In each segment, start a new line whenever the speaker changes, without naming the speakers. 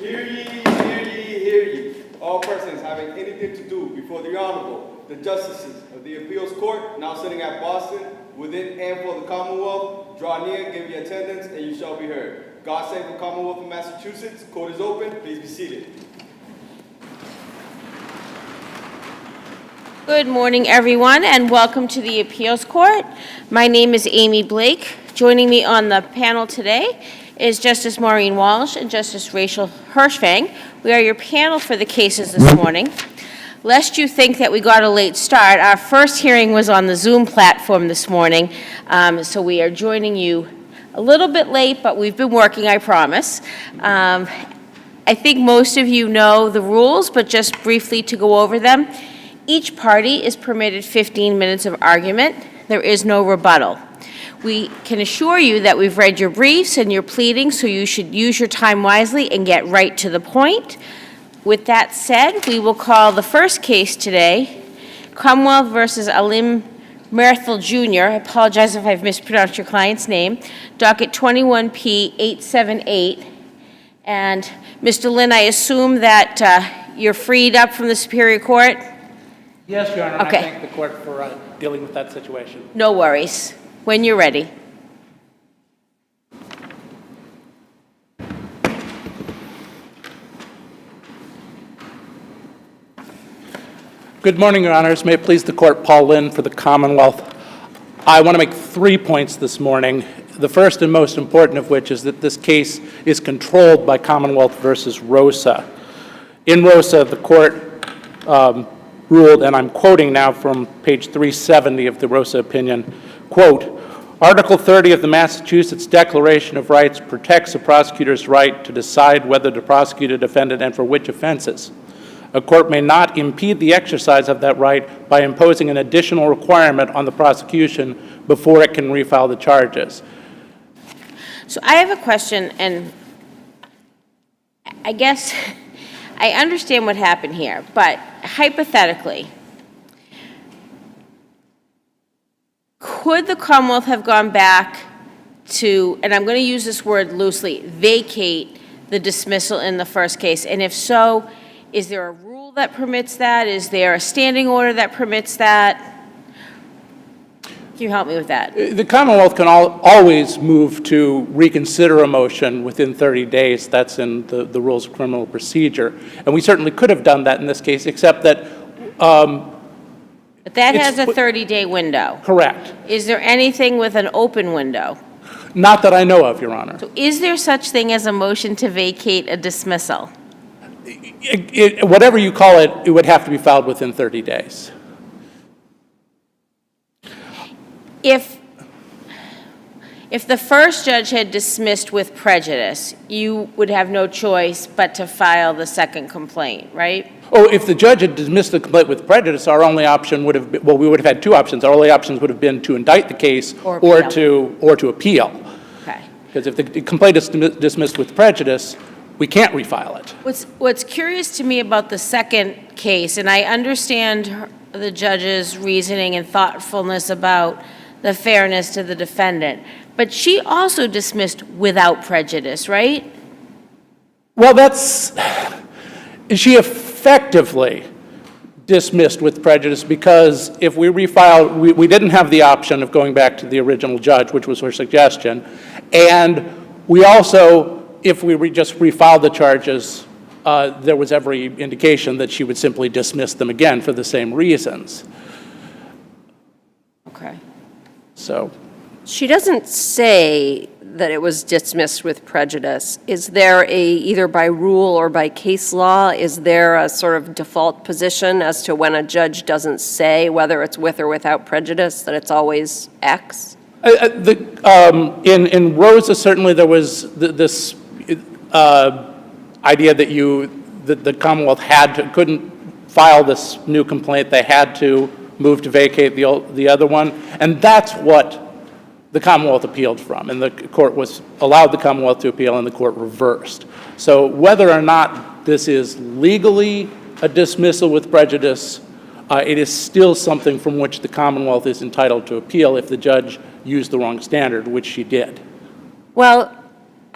Hear ye, hear ye, hear ye. All persons having anything to do before the Honorable, the Justices of the Appeals Court, now sitting at Boston, within and for the Commonwealth, draw near, give your attendance, and you shall be heard. God save the Commonwealth of Massachusetts. Court is open. Please be seated.
Good morning, everyone, and welcome to the Appeals Court. My name is Amy Blake. Joining me on the panel today is Justice Maureen Walsh and Justice Rachel Hershfang. We are your panel for the cases this morning. Lest you think that we got a late start, our first hearing was on the Zoom platform this morning, so we are joining you a little bit late, but we've been working, I promise. I think most of you know the rules, but just briefly to go over them. Each party is permitted 15 minutes of argument. There is no rebuttal. We can assure you that we've read your briefs and your pleadings, so you should use your time wisely and get right to the point. With that said, we will call the first case today, COMMONWEALTH versus MYRTHIL Jr. I apologize if I've mispronounced your client's name. Docket 21P878. And Mr. Lynn, I assume that you're freed up from the Superior Court?
Yes, Your Honor,
Okay.
and I thank the court for dealing with that situation.
No worries. When you're ready.
Good morning, Your Honors. May it please the court, Paul Lynn for the Commonwealth. I want to make 3 points this morning. The first and most important of which is that this case is controlled by Commonwealth versus Rosa. In Rosa, the court ruled, and I'm quoting now from page 370 of the Rosa opinion, quote, Article 30 of the Massachusetts Declaration of Rights protects a prosecutor's right to decide whether to prosecute a defendant and for which offenses. A court may not impede the exercise of that right by imposing an additional requirement on the prosecution before it can refile the charges.
So I have a question, and I guess I understand what happened here, but hypothetically, could the Commonwealth have gone back to, and I'm going to use this word loosely, vacate the dismissal in the first case? And if so, is there a rule that permits that? Is there a standing order that permits that? Can you help me with that?
The Commonwealth can always move to reconsider a motion within 30 days. That's in the rules of criminal procedure. And we certainly could have done that in this case, except that
But that has a 30-day window.
Correct.
Is there anything with an open window?
Not that I know of, Your Honor.
So is there such thing as a motion to vacate a dismissal?
Whatever you call it, it would have to be filed within 30 days.
If the first judge had dismissed with prejudice, you would have no choice but to file the second complaint, right?
Oh, if the judge had dismissed the complaint with prejudice, our only option would have been, well, we would have had two options. Our only options would have been to indict the case or to appeal.
Okay.
Because if the complaint is dismissed with prejudice, we can't refile it.
What's curious to me about the second case, and I understand the judge's reasoning and thoughtfulness about the fairness to the defendant, but she also dismissed without prejudice, right?
Well, she effectively dismissed with prejudice because if we refiled, we didn't have the option of going back to the original judge, which was her suggestion, and we also, if we just refiled the charges, there was every indication that she would simply dismiss them again for the same reasons.
Okay.
So
she doesn't say that it was dismissed with prejudice. Is there either by rule or by case law, is there a sort of default position as to when a judge doesn't say whether it's with or without prejudice, that it's always X?
In Rosa, certainly there was this idea that the Commonwealth couldn't file this new complaint. They had to move to vacate the other one, and that's what the Commonwealth appealed from, and the court allowed the Commonwealth to appeal, and the court reversed. So whether or not this is legally a dismissal with prejudice, it is still something from which the Commonwealth is entitled to appeal if the judge used the wrong standard, which she did.
Well,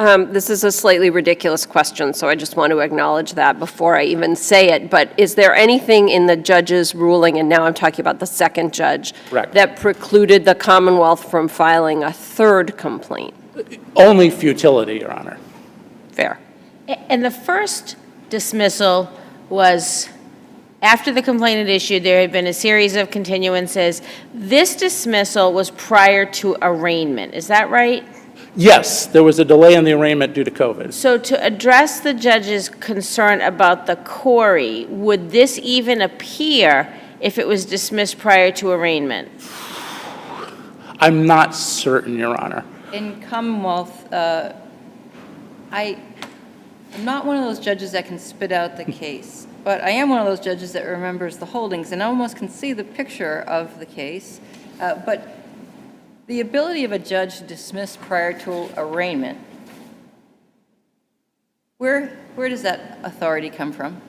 This is a slightly ridiculous question, so I just want to acknowledge that before I even say it. But is there anything in the judge's ruling, and now I'm talking about the second judge,
Correct.
that precluded the Commonwealth from filing a third complaint?
Only futility, Your Honor.
Fair.
And the first dismissal was after the complaint had issued, there had been a series of continuances. This dismissal was prior to arraignment. Is that right?
Yes, there was a delay in the arraignment due to COVID.
So to address the judge's concern about the query, would this even appear if it was dismissed prior to arraignment?
I'm not certain, Your Honor.
In Commonwealth, I'm not one of those judges that can spit out the case, but I am one of those judges that remembers the holdings and almost can see the picture of the case. But the ability of a judge to dismiss prior to arraignment, where does that authority come from?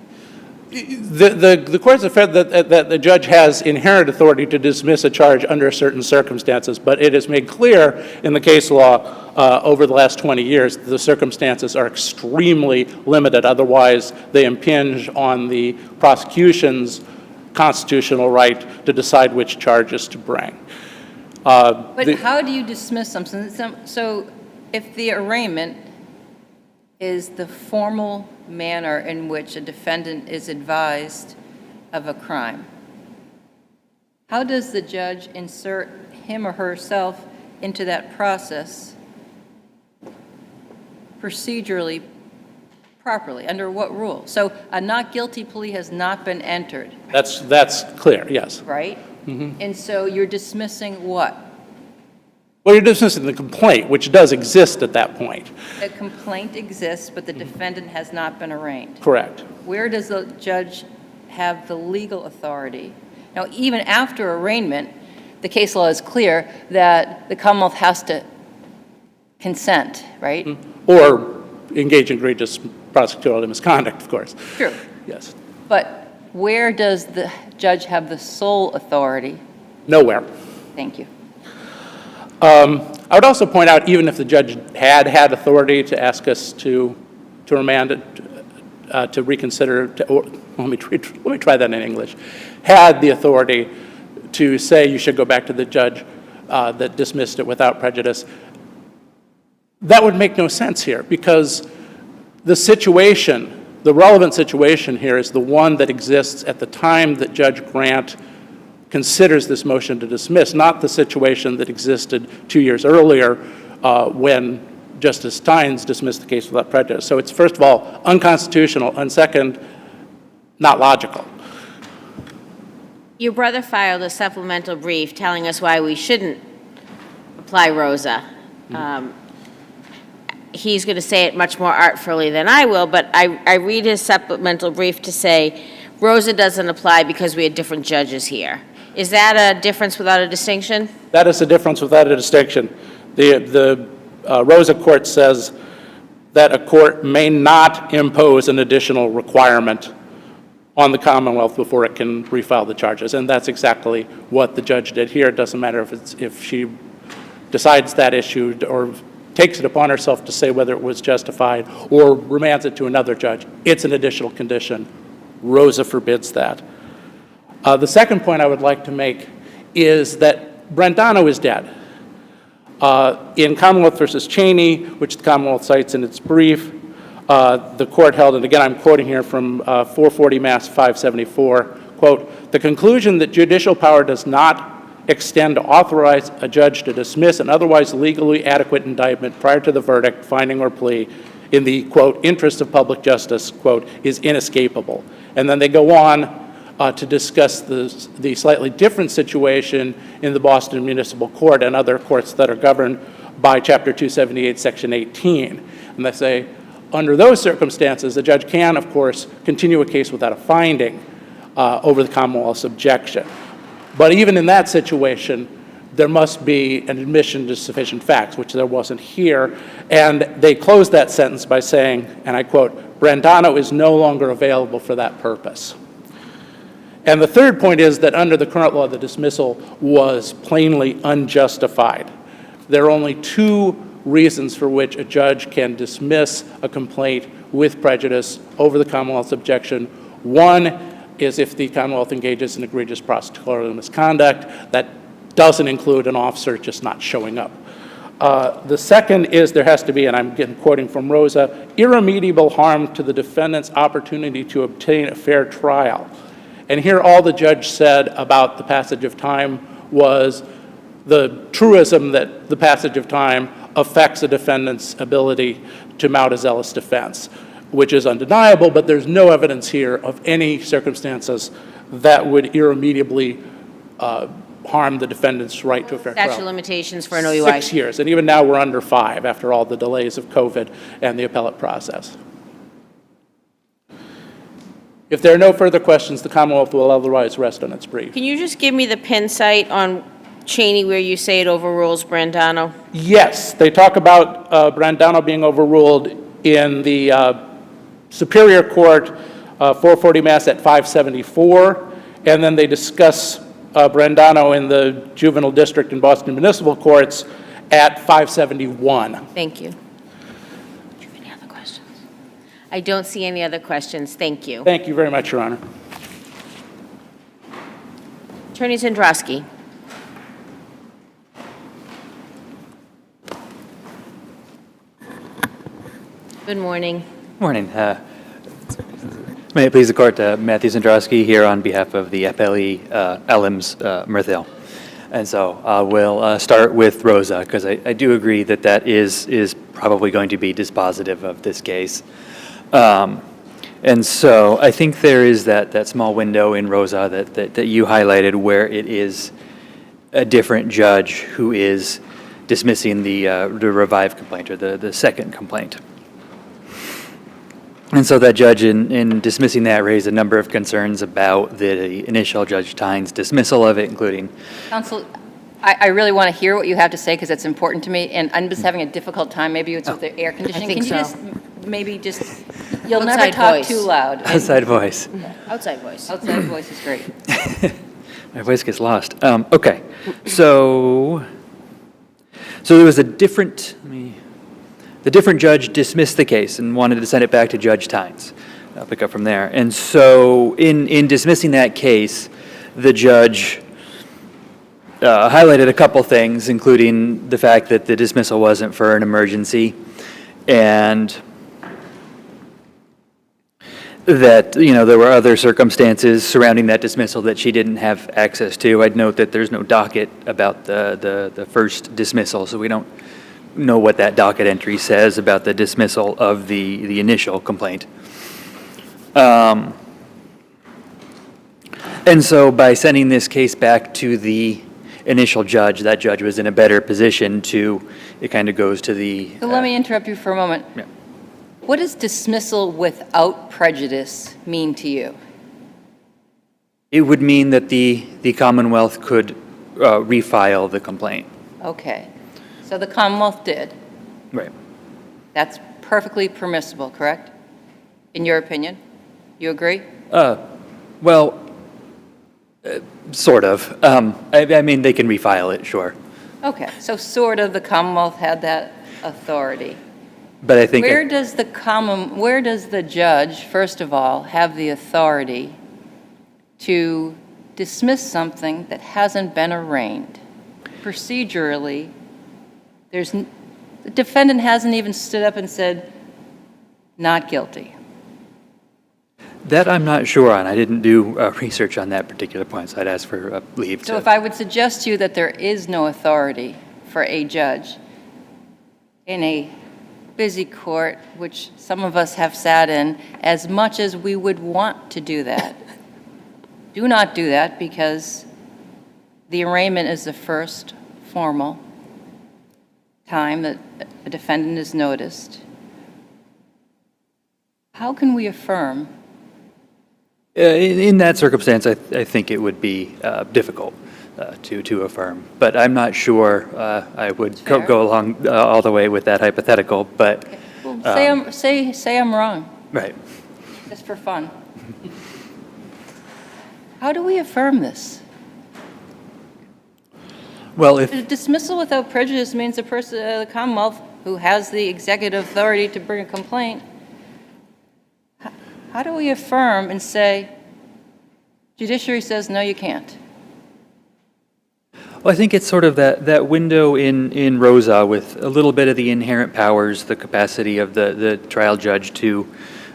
The courts have said that the judge has inherent authority to dismiss a charge under certain circumstances, but it is made clear in the case law over the last 20 years the circumstances are extremely limited. Otherwise, they impinge on the prosecution's constitutional right to decide which charges to bring.
But how do you dismiss something? So if the arraignment is the formal manner in which a defendant is advised of a crime, how does the judge insert him or herself into that process procedurally properly? Under what rule? So a not guilty plea has not been entered,
That's clear, yes.
right? And so you're dismissing what?
Well, you're dismissing the complaint, which does exist at that point.
The complaint exists, but the defendant has not been arraigned.
Correct.
Where does the judge have the legal authority? Now, even after arraignment, the case law is clear that the Commonwealth has to consent, right?
Or engage in egregious prosecutorial misconduct, of course.
True.
Yes.
But where does the judge have the sole authority?
Nowhere.
Thank you.
I would also point out, even if the judge had authority to ask us to remand it, to reconsider, let me try that in English, had the authority to say you should go back to the judge that dismissed it without prejudice, that would make no sense here, because the situation, the relevant situation here is the one that exists at the time that Judge Grant considers this motion to dismiss, not the situation that existed 2 years earlier when Justice Tynes dismissed the case without prejudice. So it's, first of all, unconstitutional, and second, not logical.
Your brother filed a supplemental brief telling us why we shouldn't apply Rosa. He's going to say it much more artfully than I will, but I read his supplemental brief to say Rosa doesn't apply because we had different judges here. Is that a difference without a distinction?
That is a difference without a distinction. The Rosa court says that a court may not impose an additional requirement on the Commonwealth before it can refile the charges, and that's exactly what the judge did here. It doesn't matter if she decides that issue or takes it upon herself to say whether it was justified or remands it to another judge. It's an additional condition. Rosa forbids that. The second point I would like to make is that Brandano is dead. In Commonwealth versus Cheney, which the Commonwealth cites in its brief, the court held, and again I'm quoting here from 440 Mass 574, quote, "The conclusion that judicial power does not extend to authorize a judge to dismiss an otherwise legally adequate indictment prior to the verdict, finding, or plea in the, quote, interest of public justice, quote, is inescapable." And then they go on to discuss the slightly different situation in the Boston Municipal Court and other courts that are governed by Chapter 278, Section 18. And they say, under those circumstances, the judge can, of course, continue a case without a finding over the Commonwealth's objection. But even in that situation, there must be an admission to sufficient facts, which there wasn't here. And they closed that sentence by saying, and I quote, "Brandano is no longer available for that purpose." And the third point is that under the current law, the dismissal was plainly unjustified. There are only two reasons for which a judge can dismiss a complaint with prejudice over the Commonwealth's objection. One is if the Commonwealth engages in egregious prosecutorial misconduct. That doesn't include an officer just not showing up. The second is there has to be, and I'm quoting from Rosa, irremediable harm to the defendant's opportunity to obtain a fair trial. And here all the judge said about the passage of time was the truism that the passage of time affects a defendant's ability to mount a zealous defense, which is undeniable, but there's no evidence here of any circumstances that would irremediably harm the defendant's right to a fair trial.
Statute of limitations for an OUI.
6 years, and even now we're under 5 after all the delays of COVID and the appellate process. If there are no further questions, the Commonwealth will otherwise rest on its brief.
Can you just give me the pin site on Cheney where you say it overrules Brandano?
Yes, they talk about Brandano being overruled in the Superior Court, 440 Mass at 574, and then they discuss Brandano in the Juvenile District and Boston Municipal Courts at 571.
Thank you. Do you have any other questions? I don't see any other questions. Thank you.
Thank you very much, Your Honor.
Attorney Zendrowski. Good morning.
Morning. May it please the Court, Matthew Zendrowski here on behalf of the FLE ALIMS MYRTHIL. And so I will start with Rosa, because I do agree that that is probably going to be dispositive of this case. And so I think there is that small window in Rosa that you highlighted where it is a different judge who is dismissing the revived complaint or the second complaint. And so that judge, in dismissing that, raised a number of concerns about the initial Judge Tynes' dismissal of it, including...
Counsel, I really want to hear what you have to say because it's important to me, and I'm just having a difficult time. Maybe it's with the air conditioning.
think
Can you
so.
just, maybe just, you'll
Outside
never talk
voice.
too loud.
Outside voice.
Outside voice.
Outside voice is great.
My voice gets lost. Okay, so there was a different... The different judge dismissed the case and wanted to send it back to Judge Tynes. I'll pick up from there. And so in dismissing that case, the judge highlighted a couple things, including the fact that the dismissal wasn't for an emergency and that, there were other circumstances surrounding that dismissal that she didn't have access to. I'd note that there's no docket about the first dismissal, so we don't know what that docket entry says about the dismissal of the initial complaint. And so by sending this case back to the initial judge, that judge was in a better position to, it kind of goes to the...
So let me interrupt you for a moment.
Yeah.
What does dismissal without prejudice mean to you?
It would mean that the Commonwealth could refile the complaint.
Okay. So the Commonwealth did.
Right.
That's perfectly permissible, correct? In your opinion? You agree?
Well, sort of. I mean, they can refile it, sure.
Okay, so sort of the Commonwealth had that authority.
But I think...
Where does the judge, first of all, have the authority to dismiss something that hasn't been arraigned? Procedurally, the defendant hasn't even stood up and said, not guilty.
That I'm not sure on. I didn't do research on that particular point, so I'd ask for leave.
So if I would suggest to you that there is no authority for a judge in a busy court, which some of us have sat in, as much as we would want to do that, do not do that, because the arraignment is the first formal time that a defendant is noticed. How can we affirm?
In that circumstance, I think it would be difficult to affirm. But I'm not sure I would go along all the way with that hypothetical. But
Well, say I'm wrong,
right.
just for fun. How do we affirm this?
Well, if
The dismissal without prejudice means the Commonwealth who has the executive authority to bring a complaint, how do we affirm and say, judiciary says, no, you can't?
Well, I think it's sort of that window in Rosa with a little bit of the inherent powers, the capacity of the trial judge to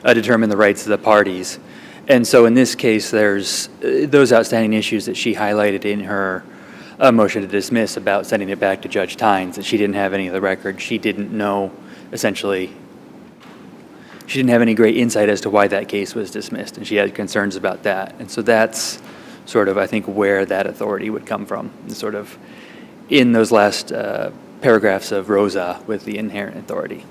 determine the rights of the parties. And so in this case, there's those outstanding issues that she highlighted in her motion to dismiss about sending it back to Judge Tynes, that she didn't have any of the record. She didn't know, essentially, she didn't have any great insight as to why that case was dismissed, and she had concerns about that. And so that's sort of, I think, where that authority would come from, sort of in those last paragraphs of Rosa with the inherent authority.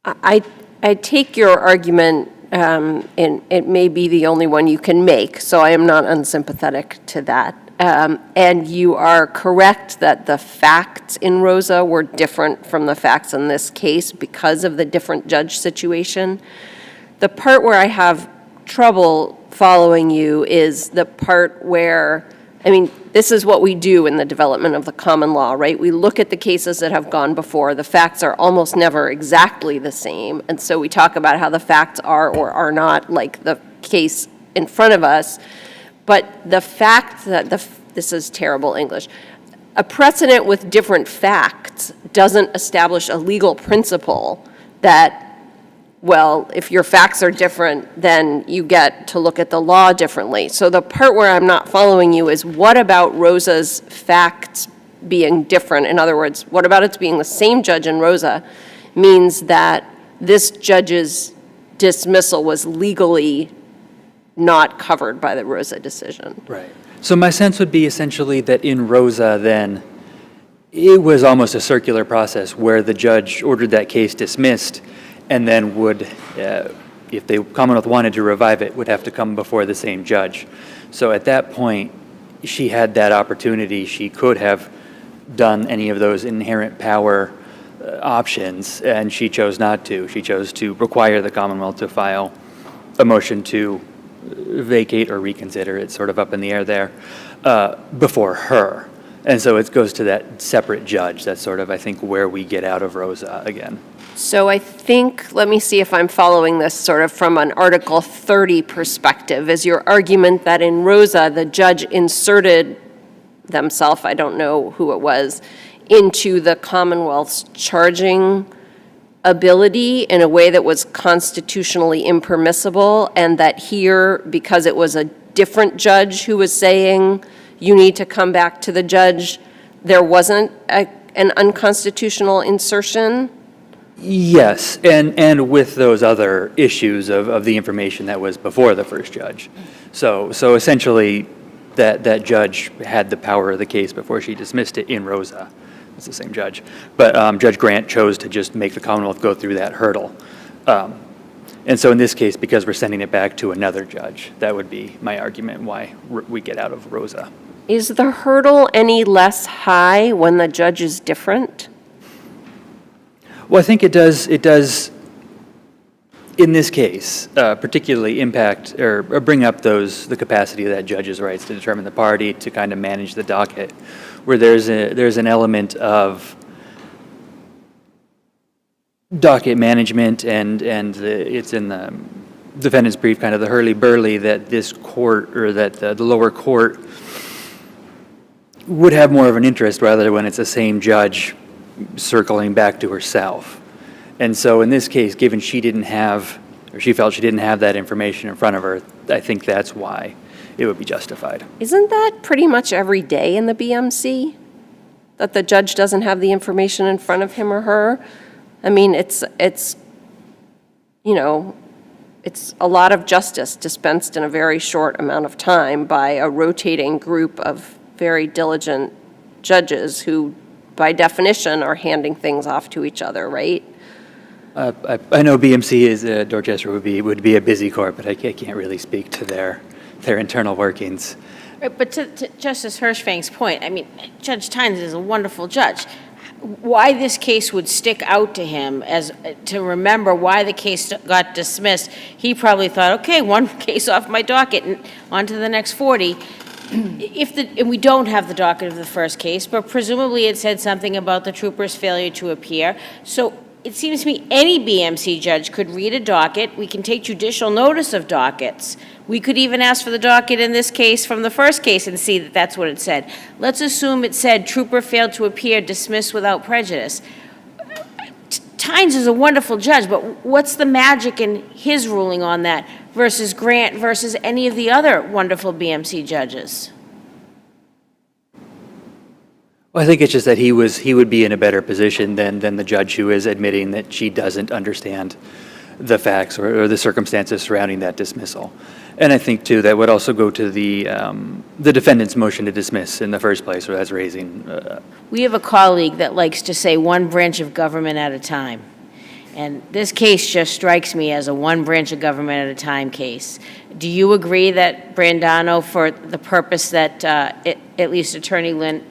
I take your argument, and it may be the only one you can make, so I am not unsympathetic to that. And you are correct that the facts in Rosa were different from the facts in this case because of the different judge situation. The part where I have trouble following you is the part where, I mean, this is what we do in the development of the common law, right? We look at the cases that have gone before. The facts are almost never exactly the same. And so we talk about how the facts are or are not like the case in front of us. But the fact that this is terrible English, a precedent with different facts doesn't establish a legal principle that, well, if your facts are different, then you get to look at the law differently. So the part where I'm not following you is, what about Rosa's facts being different? In other words, what about it being the same judge in Rosa means that this judge's dismissal was legally not covered by the Rosa decision?
Right. So my sense would be essentially that in Rosa then, it was almost a circular process where the judge ordered that case dismissed, and then would, if the Commonwealth wanted to revive it, would have to come before the same judge. So at that point, she had that opportunity. She could have done any of those inherent power options, and she chose not to. She chose to require the Commonwealth to file a motion to vacate or reconsider. It's sort of up in the air there before her. And so it goes to that separate judge. That's sort of, I think, where we get out of Rosa again.
So I think, let me see if I'm following this sort of from an Article 30 perspective. Is your argument that in Rosa, the judge inserted themselves, I don't know who it was, into the Commonwealth's charging ability in a way that was constitutionally impermissible, and that here, because it was a different judge who was saying, you need to come back to the judge, there wasn't an unconstitutional insertion?
Yes, and with those other issues of the information that was before the first judge. So essentially, that judge had the power of the case before she dismissed it in Rosa. It's the same judge. But Judge Grant chose to just make the Commonwealth go through that hurdle. And so in this case, because we're sending it back to another judge, that would be my argument why we get out of Rosa.
Is the hurdle any less high when the judge is different?
Well, I think it does, in this case, particularly impact or bring up the capacity of that judge's rights to determine the party, to kind of manage the docket, where there's an element of docket management, and it's in the defendant's brief, kind of the hurly-burly, that this court, or that the lower court would have more of an interest rather when it's the same judge circling back to herself. And so in this case, given she felt she didn't have that information in front of her, I think that's why it would be justified.
Isn't that pretty much every day in the BMC? That the judge doesn't have the information in front of him or her? I mean, it's you know, it's a lot of justice dispensed in a very short amount of time by a rotating group of very diligent judges who, by definition, are handing things off to each other, right?
I know BMC is, Dorchester would be a busy court, but I can't really speak to their internal workings.
Right, but to Justice Hershfang's point, I mean, Judge Tynes is a wonderful judge. Why this case would stick out to him as to remember why the case got dismissed, he probably thought, okay, one case off my docket and on to the next 40. and we don't have the docket of the first case, but presumably it said something about the trooper's failure to appear. So it seems to me any BMC judge could read a docket. We can take judicial notice of dockets. We could even ask for the docket in this case from the first case and see that that's what it said. Let's assume it said trooper failed to appear, dismissed without prejudice. Tynes is a wonderful judge, but what's the magic in his ruling on that versus Grant versus any of the other wonderful BMC judges?
Well, I think it's just that he would be in a better position than the judge who is admitting that she doesn't understand the facts or the circumstances surrounding that dismissal. And I think, too, that would also go to the defendant's motion to dismiss in the first place, or that's raising.
We have a colleague that likes to say one branch of government at a time. And this case just strikes me as a one branch of government at a time case. Do you agree that Brandano, for the purpose that at least Attorney Lynn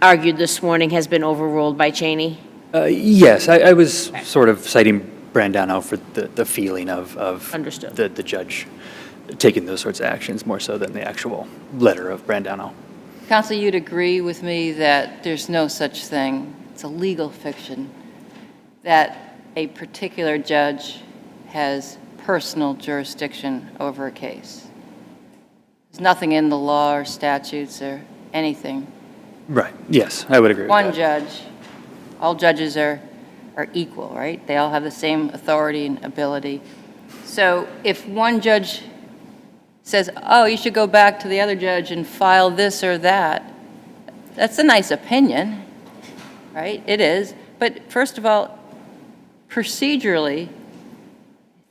argued this morning, has been overruled by Cheney?
Yes, I was sort of citing Brandano for the feeling of
Understood.
The judge taking those sorts of actions more so than the actual letter of Brandano.
Counsel, you'd agree with me that there's no such thing, it's a legal fiction, that a particular judge has personal jurisdiction over a case. There's nothing in the law or statutes or anything.
Right, yes, I would agree with that.
One judge, all judges are equal, right? They all have the same authority and ability. So if one judge says, oh, you should go back to the other judge and file this or that, that's a nice opinion, right? It is. But first of all, procedurally, I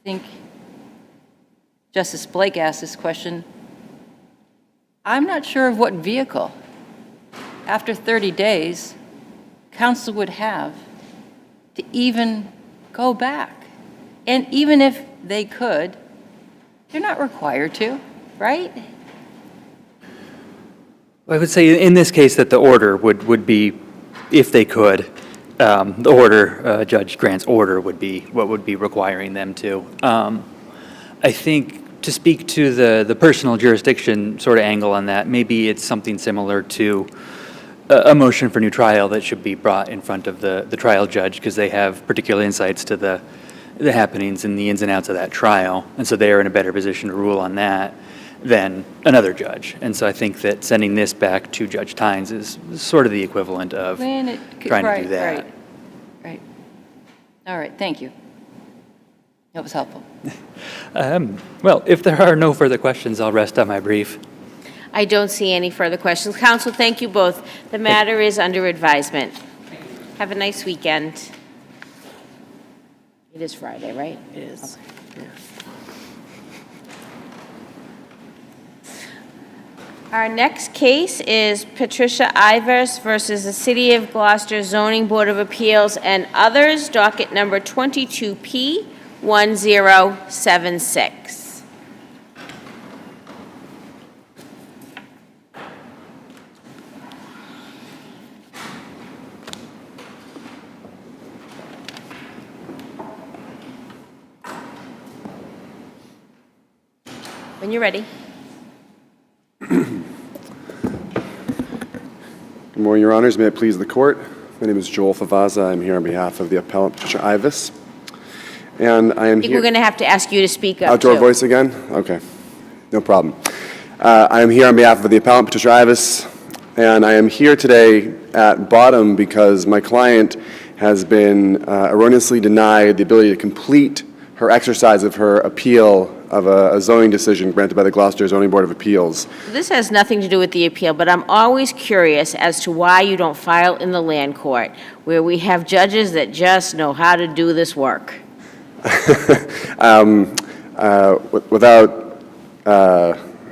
think Justice Blake asked this question, I'm not sure of what vehicle, after 30 days, counsel would have to even go back. And even if they could, they're not required to, right?
Well, I would say in this case that the order would be, if they could, the order, Judge Grant's order would be what would be requiring them to. I think to speak to the personal jurisdiction sort of angle on that, maybe it's something similar to a motion for new trial that should be brought in front of the trial judge because they have particular insights to the happenings and the ins and outs of that trial, and so they are in a better position to rule on that than another judge. And so I think that sending this back to Judge Tynes is sort of the equivalent of trying to do that.
Right. All right, thank you. That was helpful.
Well, if there are no further questions, I'll rest on my brief.
I don't see any further questions. Counsel, thank you both. The matter is under advisement. Have a nice weekend. It is Friday, right? It is. Okay. Our next case is Patricia IVAS versus the City of Gloucester Zoning Board of Appeals and others, docket number 22P1076. When you're ready.
Good morning, Your Honors. May it please the Court. My name is Joel Favaza. I'm here on behalf of the appellant, Patricia IVAS. And I am
I think we're going to have to ask you to speak up,
Outdoor
too.
voice again? Okay. No problem. I am here on behalf of the appellant, Patricia IVAS, and I am here today at bottom because my client has been erroneously denied the ability to complete her exercise of her appeal of a zoning decision granted by the Gloucester Zoning Board of Appeals.
This has nothing to do with the appeal, but I'm always curious as to why you don't file in the land court, where we have judges that just know how to do this work.
Without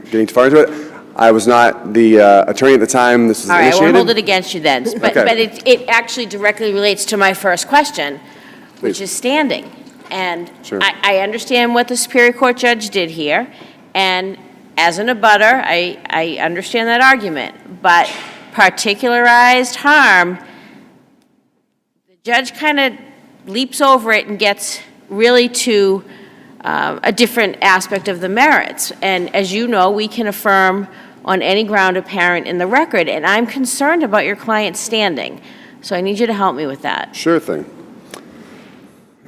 getting too far into it, I was not the attorney at the time this was
All right,
initiated.
I won't hold it against you then. But,
Okay.
but it actually directly relates to my first question, which
Please.
is standing. And
Sure.
I understand what the Superior Court judge did here, and as an abutter, I understand that argument. But particularized harm, the judge kind of leaps over it and gets really to a different aspect of the merits. And as you know, we can affirm on any ground apparent in the record, and I'm concerned about your client's standing. So I need you to help me with that.
Sure thing.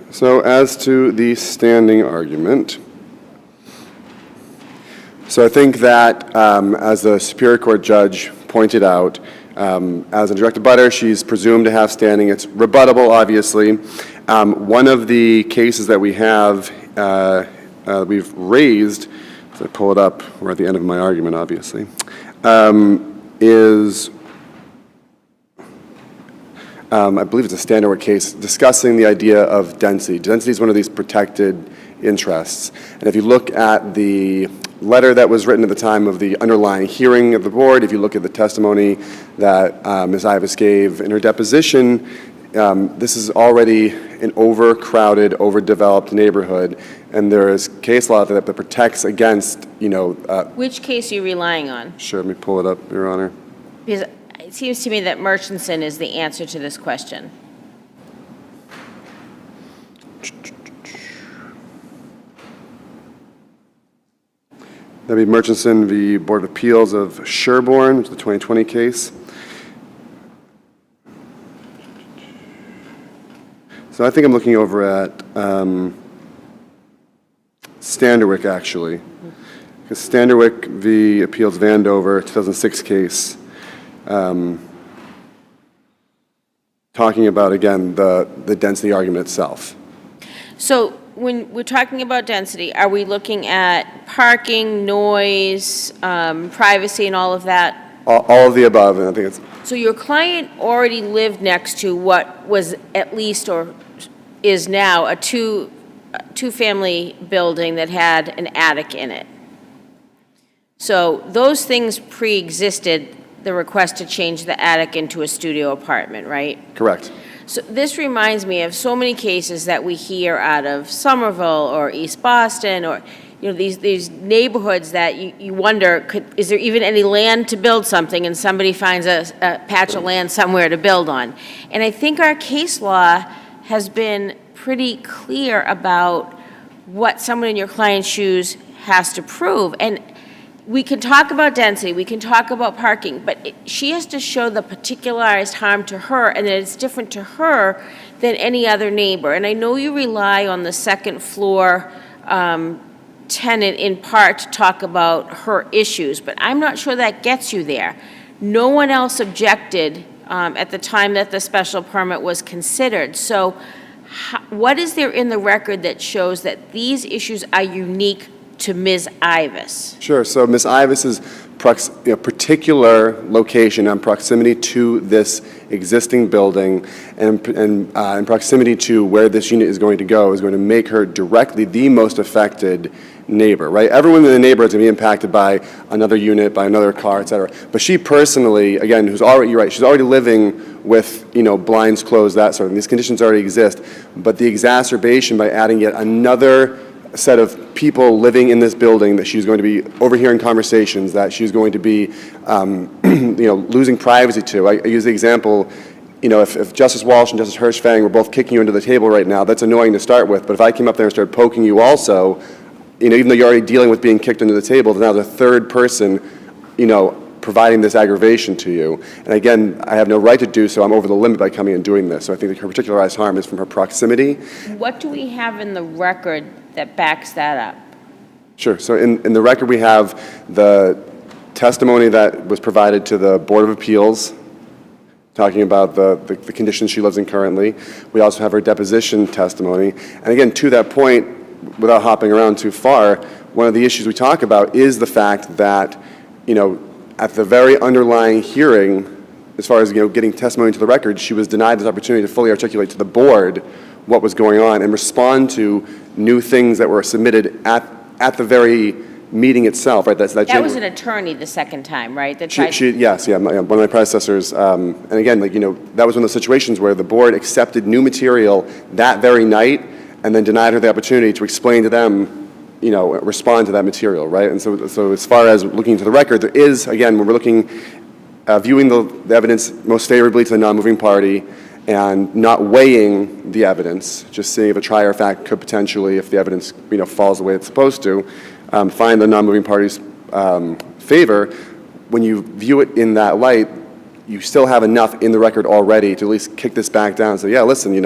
So as to the standing argument, so I think that as the Superior Court judge pointed out, as a direct abutter, she's presumed to have standing. It's rebuttable, obviously. One of the cases that we have, we've raised, so I pull it up, we're at the end of my argument, obviously, is, I believe it's a Standard case, discussing the idea of density. Density is one of these protected interests. And if you look at the letter that was written at the time of the underlying hearing of the board, if you look at the testimony that Ms. IVAS gave in her deposition, this is already an overcrowded, overdeveloped neighborhood, and there is case law that protects against,
Which case are you relying on?
Sure, let me pull it up, Your Honor.
Because it seems to me that Murchison is the answer to this question.
That'd be Murchison v. Board of Appeals of Sherborne, which is the 2020 case. So I think I'm looking over at Standerwick, actually. Because Standerwick v. Appeals Vandover, 2006 case, talking about, again, the density argument itself.
So when we're talking about density, are we looking at parking, noise, privacy, and all of that?
All of the above, and I think it's...
So your client already lived next to what was at least, or is now, a two-family building that had an attic in it. So those things pre-existed the request to change the attic into a studio apartment, right?
Correct.
So this reminds me of so many cases that we hear out of Somerville or East Boston, or these neighborhoods that you wonder, is there even any land to build something, and somebody finds a patch of land somewhere to build on. And I think our case law has been pretty clear about what someone in your client's shoes has to prove. And we can talk about density, we can talk about parking, but she has to show the particularized harm to her, and that it's different to her than any other neighbor. And I know you rely on the second floor tenant in part to talk about her issues, but I'm not sure that gets you there. No one else objected at the time that the special permit was considered. So what is there in the record that shows that these issues are unique to Ms. IVAS? Sure.
So Ms. IVAS's particular location and proximity to this existing building and in proximity to where this unit is going to make her directly the most affected neighbor, right? Everyone in the neighborhood is going to be impacted by another unit, by another car, et cetera. But she personally, again, you're right, she's already living with, blinds closed, that sort of thing. These conditions already exist. But the exacerbation by adding yet another set of people living in this building that she's going to be overhearing conversations, that she's going to be, losing privacy to. I use the example, if Justice Walsh and Justice Hershfang were both kicking you under the table right now, that's annoying to start with. But if I came up there and started poking you also, even though you're already dealing with being kicked under the table, then now there's a third person, providing this aggravation to you. And again, I have no right to do so. I'm over the limit by coming and doing this. So I think that her particularized harm is from her proximity.
What do we have in the record that backs that up?
Sure. So in the record, we have the testimony that was provided to the Board of Appeals, talking about the conditions she lives in currently. We also have her deposition testimony. And again, to that point, without hopping around too far, one of the issues we talk about is the fact that, at the very underlying hearing, as far as, getting testimony to the record, she was denied this opportunity to fully articulate to the board what was going on and respond to new things that were submitted at the very meeting itself, right? That
was an attorney the second time, right?
Yes, one of my predecessors, and again, that was one of those situations where the board accepted new material that very night and then denied her the opportunity to explain to them, respond to that material, right? And so as far as looking to the record, there is, again, when we're looking, viewing the evidence most favorably to the non-moving party and not weighing the evidence, just seeing if a trier of fact could potentially, if the evidence, falls the way it's supposed to, find the non-moving party's favor, when you view it in that light, you still have enough in the record already to at least kick this back down and say, yeah, listen,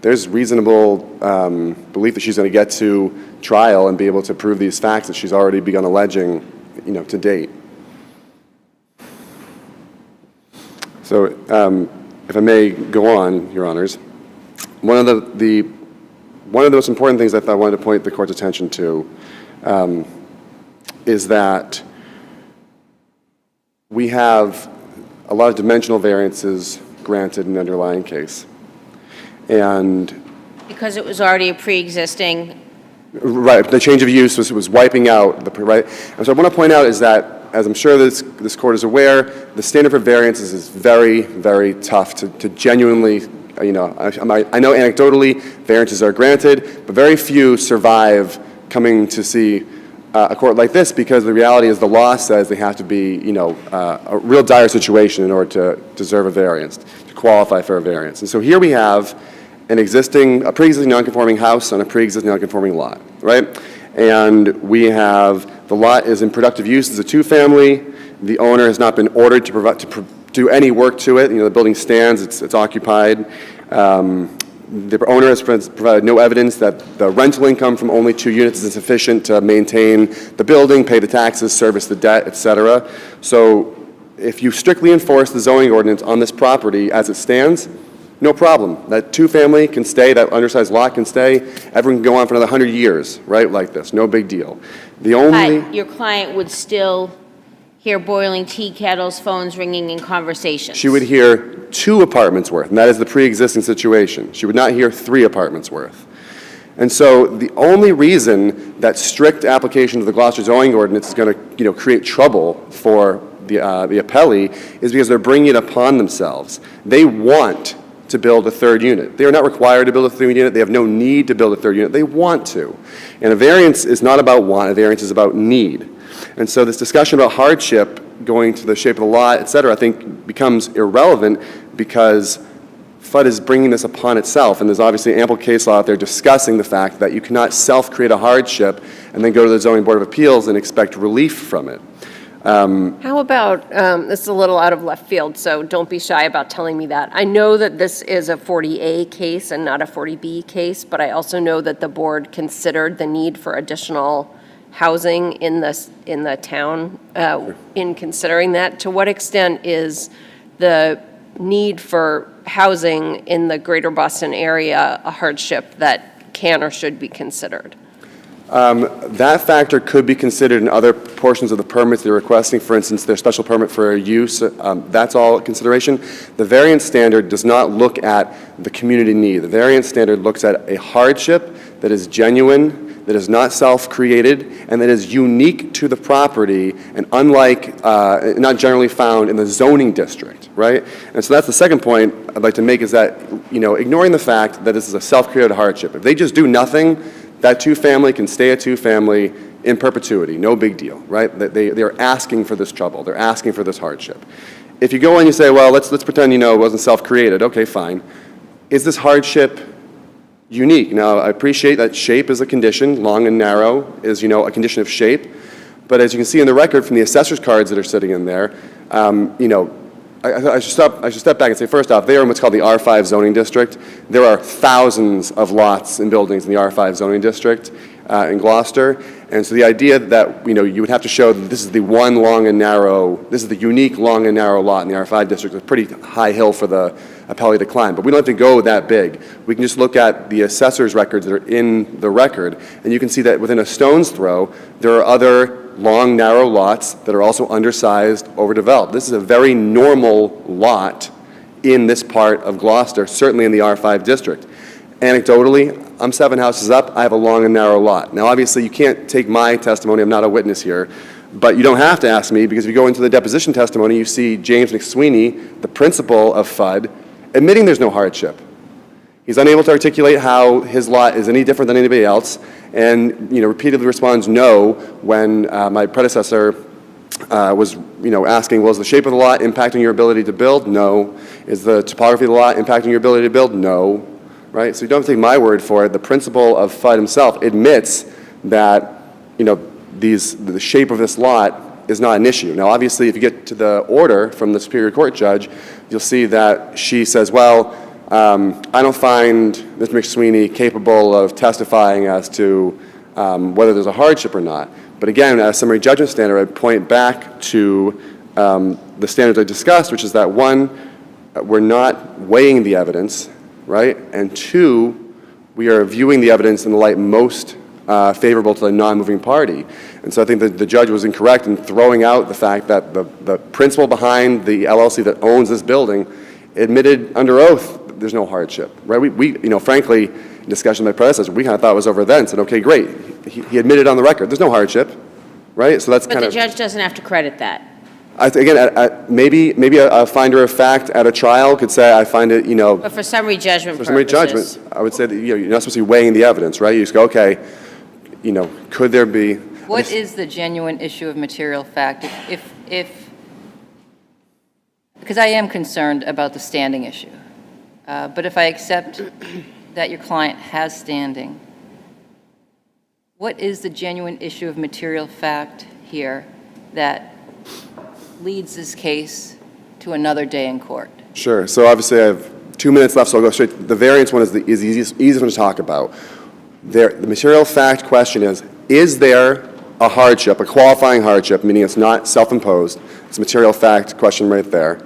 there's reasonable belief that she's going to get to trial and be able to prove these facts that she's already begun alleging, to date. So, if I may go on, Your Honors, one of the most important things I wanted to point the Court's attention to is that we have a lot of dimensional variances granted in the underlying case. And
Because it was already a pre-existing.
right, the change of use was wiping out the right. And so I want to point out is that, as I'm sure this Court is aware, the standard for variances is very, very tough to genuinely, I know anecdotally variances are granted, but very few survive coming to see a court like this, because the reality is the law says they have to be, a real dire situation in order to deserve a variance, to qualify for a variance. And so here we have a pre-existing non-conforming house on a pre-existing non-conforming lot, right? And we have, the lot is in productive use as a two-family. The owner has not been ordered to do any work to it. The building stands, it's occupied. The owner has provided no evidence that the rental income from only 2 units is sufficient to maintain the building, pay the taxes, service the debt, etc. So if you strictly enforce the zoning ordinance on this property as it stands, no problem. That two-family can stay, that undersized lot can stay. Everyone can go on for another 100 years, right, like this. No big deal.
But your client would still hear boiling tea kettles, phones ringing, and conversations.
She would hear 2 apartments worth, and that is the pre-existing situation. She would not hear 3 apartments worth. And so the only reason that strict application of the Gloucester zoning ordinance is going to, create trouble for the appellee is because they're bringing it upon themselves. They want to build a 3rd unit. They are not required to build a 3rd unit. They have no need to build a 3rd unit. They want to. And a variance is not about want. A variance is about need. And so this discussion about hardship going to the shape of the lot, et cetera, I think becomes irrelevant because FUD is bringing this upon itself. And there's obviously ample case law out there discussing the fact that you cannot self-create a hardship and then go to the Zoning Board of Appeals and expect relief from it.
How about, this is a little out of left field, so don't be shy about telling me that. I know that this is a 40A case and not a 40B case, but I also know that the board considered the need for additional housing in the town in considering that. To what extent is the need for housing in the greater Boston area a hardship that can or should be considered?
That factor could be considered in other portions of the permits they're requesting. For instance, their special permit for use, that's all consideration. The variance standard does not look at the community need. The variance standard looks at a hardship that is genuine, that is not self-created, and that is unique to the property and unlike, not generally found in the zoning district, right? And so that's the second point I'd like to make is that, ignoring the fact that this is a self-created hardship. If they just do nothing, that two-family can stay a two-family in perpetuity, no big deal, right? They're asking for this trouble. They're asking for this hardship. If you go and you say, well, let's pretend, it wasn't self-created. Okay, fine. Is this hardship unique? Now, I appreciate that shape is a condition. Long and narrow is, a condition of shape. But as you can see in the record from the assessor's cards that are sitting in there, I should step back and say, first off, they are in what's called the R5 zoning district. There are thousands of lots and buildings in the R5 zoning district in Gloucester. And so the idea that, you would have to show that this is the one long and narrow, this is the unique long and narrow lot in the R5 district is a pretty high hill for the appellee to climb. But we don't have to go that big. We can just look at the assessor's records that are in the record, and you can see that within a stone's throw, there are other long, narrow lots that are also undersized, overdeveloped. This is a very normal lot in this part of Gloucester, certainly in the R5 district. Anecdotally, I'm 7 houses up, I have a long and narrow lot. Now, obviously, you can't take my testimony, I'm not a witness here, but you don't have to ask me, because if you go into the deposition testimony, you see James McSweeney, the principal of FUD, admitting there's no hardship. He's unable to articulate how his lot is any different than anybody else, and repeatedly responds no when my predecessor was asking, well, is the shape of the lot impacting your ability to build? No. Is the topography of the lot impacting your ability to build? No. Right? So you don't have to take my word for it. The principal of FUD himself admits that the shape of this lot is not an issue. Now, obviously, if you get to the order from the Superior Court judge, you'll see that she says, well, I don't find Mr. McSweeney capable of testifying as to whether there's a hardship or not. But again, as a summary judgment standard, I'd point back to the standards I discussed, which is that one, we're not weighing the evidence, right? And two, we are viewing the evidence in the light most favorable to the non-moving party. And so I think that the judge was incorrect in throwing out the fact that the principal behind the LLC that owns this building admitted under oath there's no hardship, right? We frankly, in discussion with my predecessor, we kind of thought it was over then, said, okay, great. He admitted on the record, there's no hardship, right? So that's
But
kind
the
of...
judge doesn't have to credit that.
Again, maybe a finder of fact at a trial could say, I find it,
But for summary judgment
for summary
purposes.
judgment, I would say that you're not supposed to be weighing the evidence, right? You just go, okay, could there be...
What is the genuine issue of material fact? Because I am concerned about the standing issue. But if I accept that your client has standing, what is the genuine issue of material fact here that leads this case to another day in court?
Sure. So obviously I have 2 minutes left, so I'll go straight. The variance one is the easiest one to talk about. The material fact question is there a hardship, a qualifying hardship, meaning it's not self-imposed? It's a material fact question right there.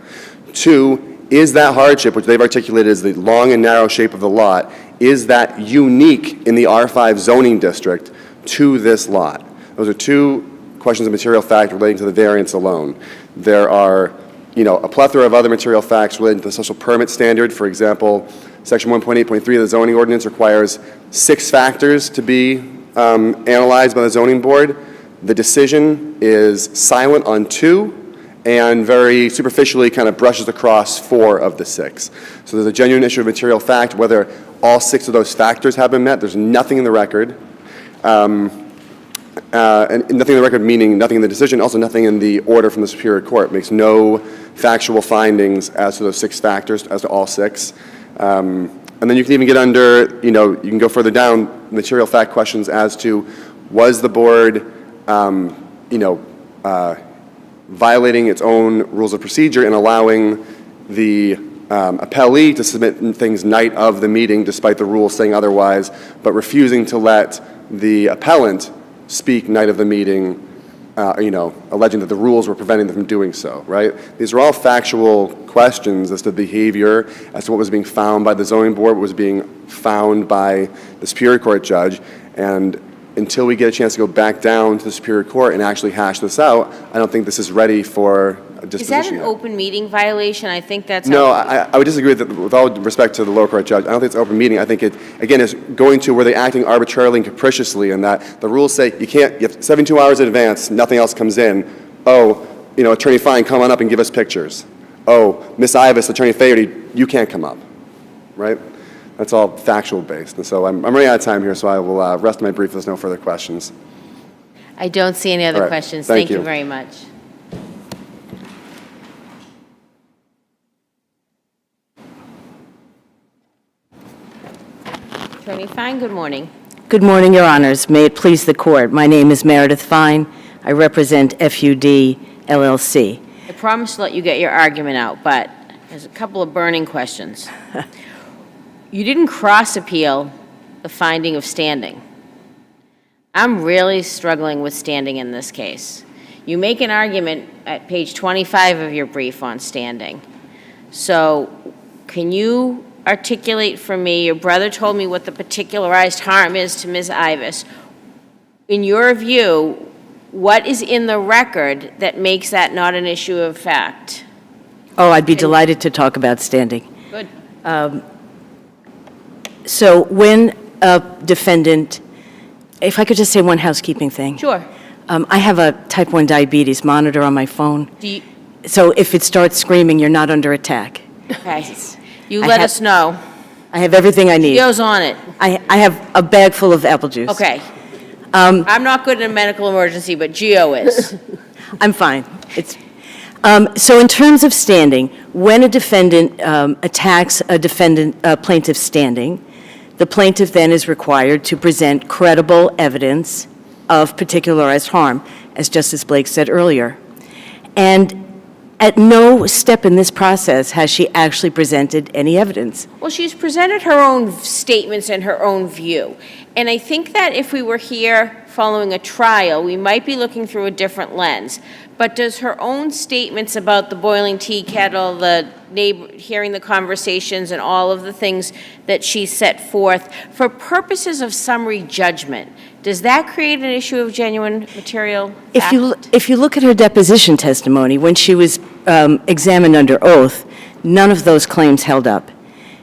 Two, is that hardship, which they've articulated as the long and narrow shape of the lot, is that unique in the R5 zoning district to this lot? Those are two questions of material fact relating to the variance alone. There are, a plethora of other material facts relating to the special permit standard. For example, Section 1.8.3 of the zoning ordinance requires 6 factors to be analyzed by the zoning board. The decision is silent on 2 and very superficially kind of brushes across 4 of the 6. So there's a genuine issue of material fact, whether all 6 of those factors have been met. There's nothing in the record. And nothing in the record meaning nothing in the decision, also nothing in the order from the Superior Court. It makes no factual findings as to those 6 factors, as to all 6. And then you can even get under, you can go further down, material fact questions as to, was the board, violating its own rules of procedure and allowing the appellee to submit things night of the meeting, despite the rules saying otherwise, but refusing to let the appellant speak night of the meeting, alleging that the rules were preventing them from doing so, right? These are all factual questions as to behavior, as to what was being found by the zoning board, what was being found by the Superior Court judge, and until we get a chance to go back down to the Superior Court and actually hash this out, I don't think this is ready for a disposition
Is that an
yet.
open meeting violation? I think that's...
No, I would disagree with all respect to the lower court judge. I don't think it's an open meeting. I think it, again, is going to where they're acting arbitrarily and capriciously, and that the rules say you have 72 hours in advance, nothing else comes in. Oh, Attorney Fine, come on up and give us pictures. Oh, Miss IVAS, Attorney Faherty, you can't come up, right? That's all factual based. And so I'm running out of time here, so I will rest my brief if there's no further questions.
I don't see any other
All right.
questions.
Thank
Thank you
you.
very much. Attorney Fine, good morning.
Good morning, Your Honors. May it please the Court. My name is Meredith Fine. I represent FUD LLC.
I promised to let you get your argument out, but there's a couple of burning questions. You didn't cross-appeal the finding of standing. I'm really struggling with standing in this case. You make an argument at page 25 of your brief on standing. So can you articulate for me, your brother told me what the particularized harm is to Ms. IVAS. In your view, what is in the record that makes that not an issue of fact?
Oh, I'd be delighted to talk about standing.
Good.
So when a defendant, if I could just say one housekeeping thing.
Sure.
I have a type 1 diabetes monitor on my phone.
Do you,
So if it starts screaming, you're not under attack.
okay. You
I
let
have-
us know.
I have everything I need.
Gio's on it.
I have a bag full of apple juice.
Okay. I'm not good in a medical emergency, but Gio is.
I'm fine. So in terms of standing, when a defendant attacks a plaintiff's standing, the plaintiff then is required to present credible evidence of particularized harm. as Justice Blake said earlier. And at no step in this process has she actually presented any evidence.
Well, she's presented her own statements and her own view. And I think that if we were here following a trial, we might be looking through a different lens. But does her own statements about the boiling tea kettle, the neighbor, hearing the conversations, and all of the things that she set forth, for purposes of summary judgment, does that create an issue of genuine material fact?
If you look at her deposition testimony, when she was examined under oath, none of those claims held up.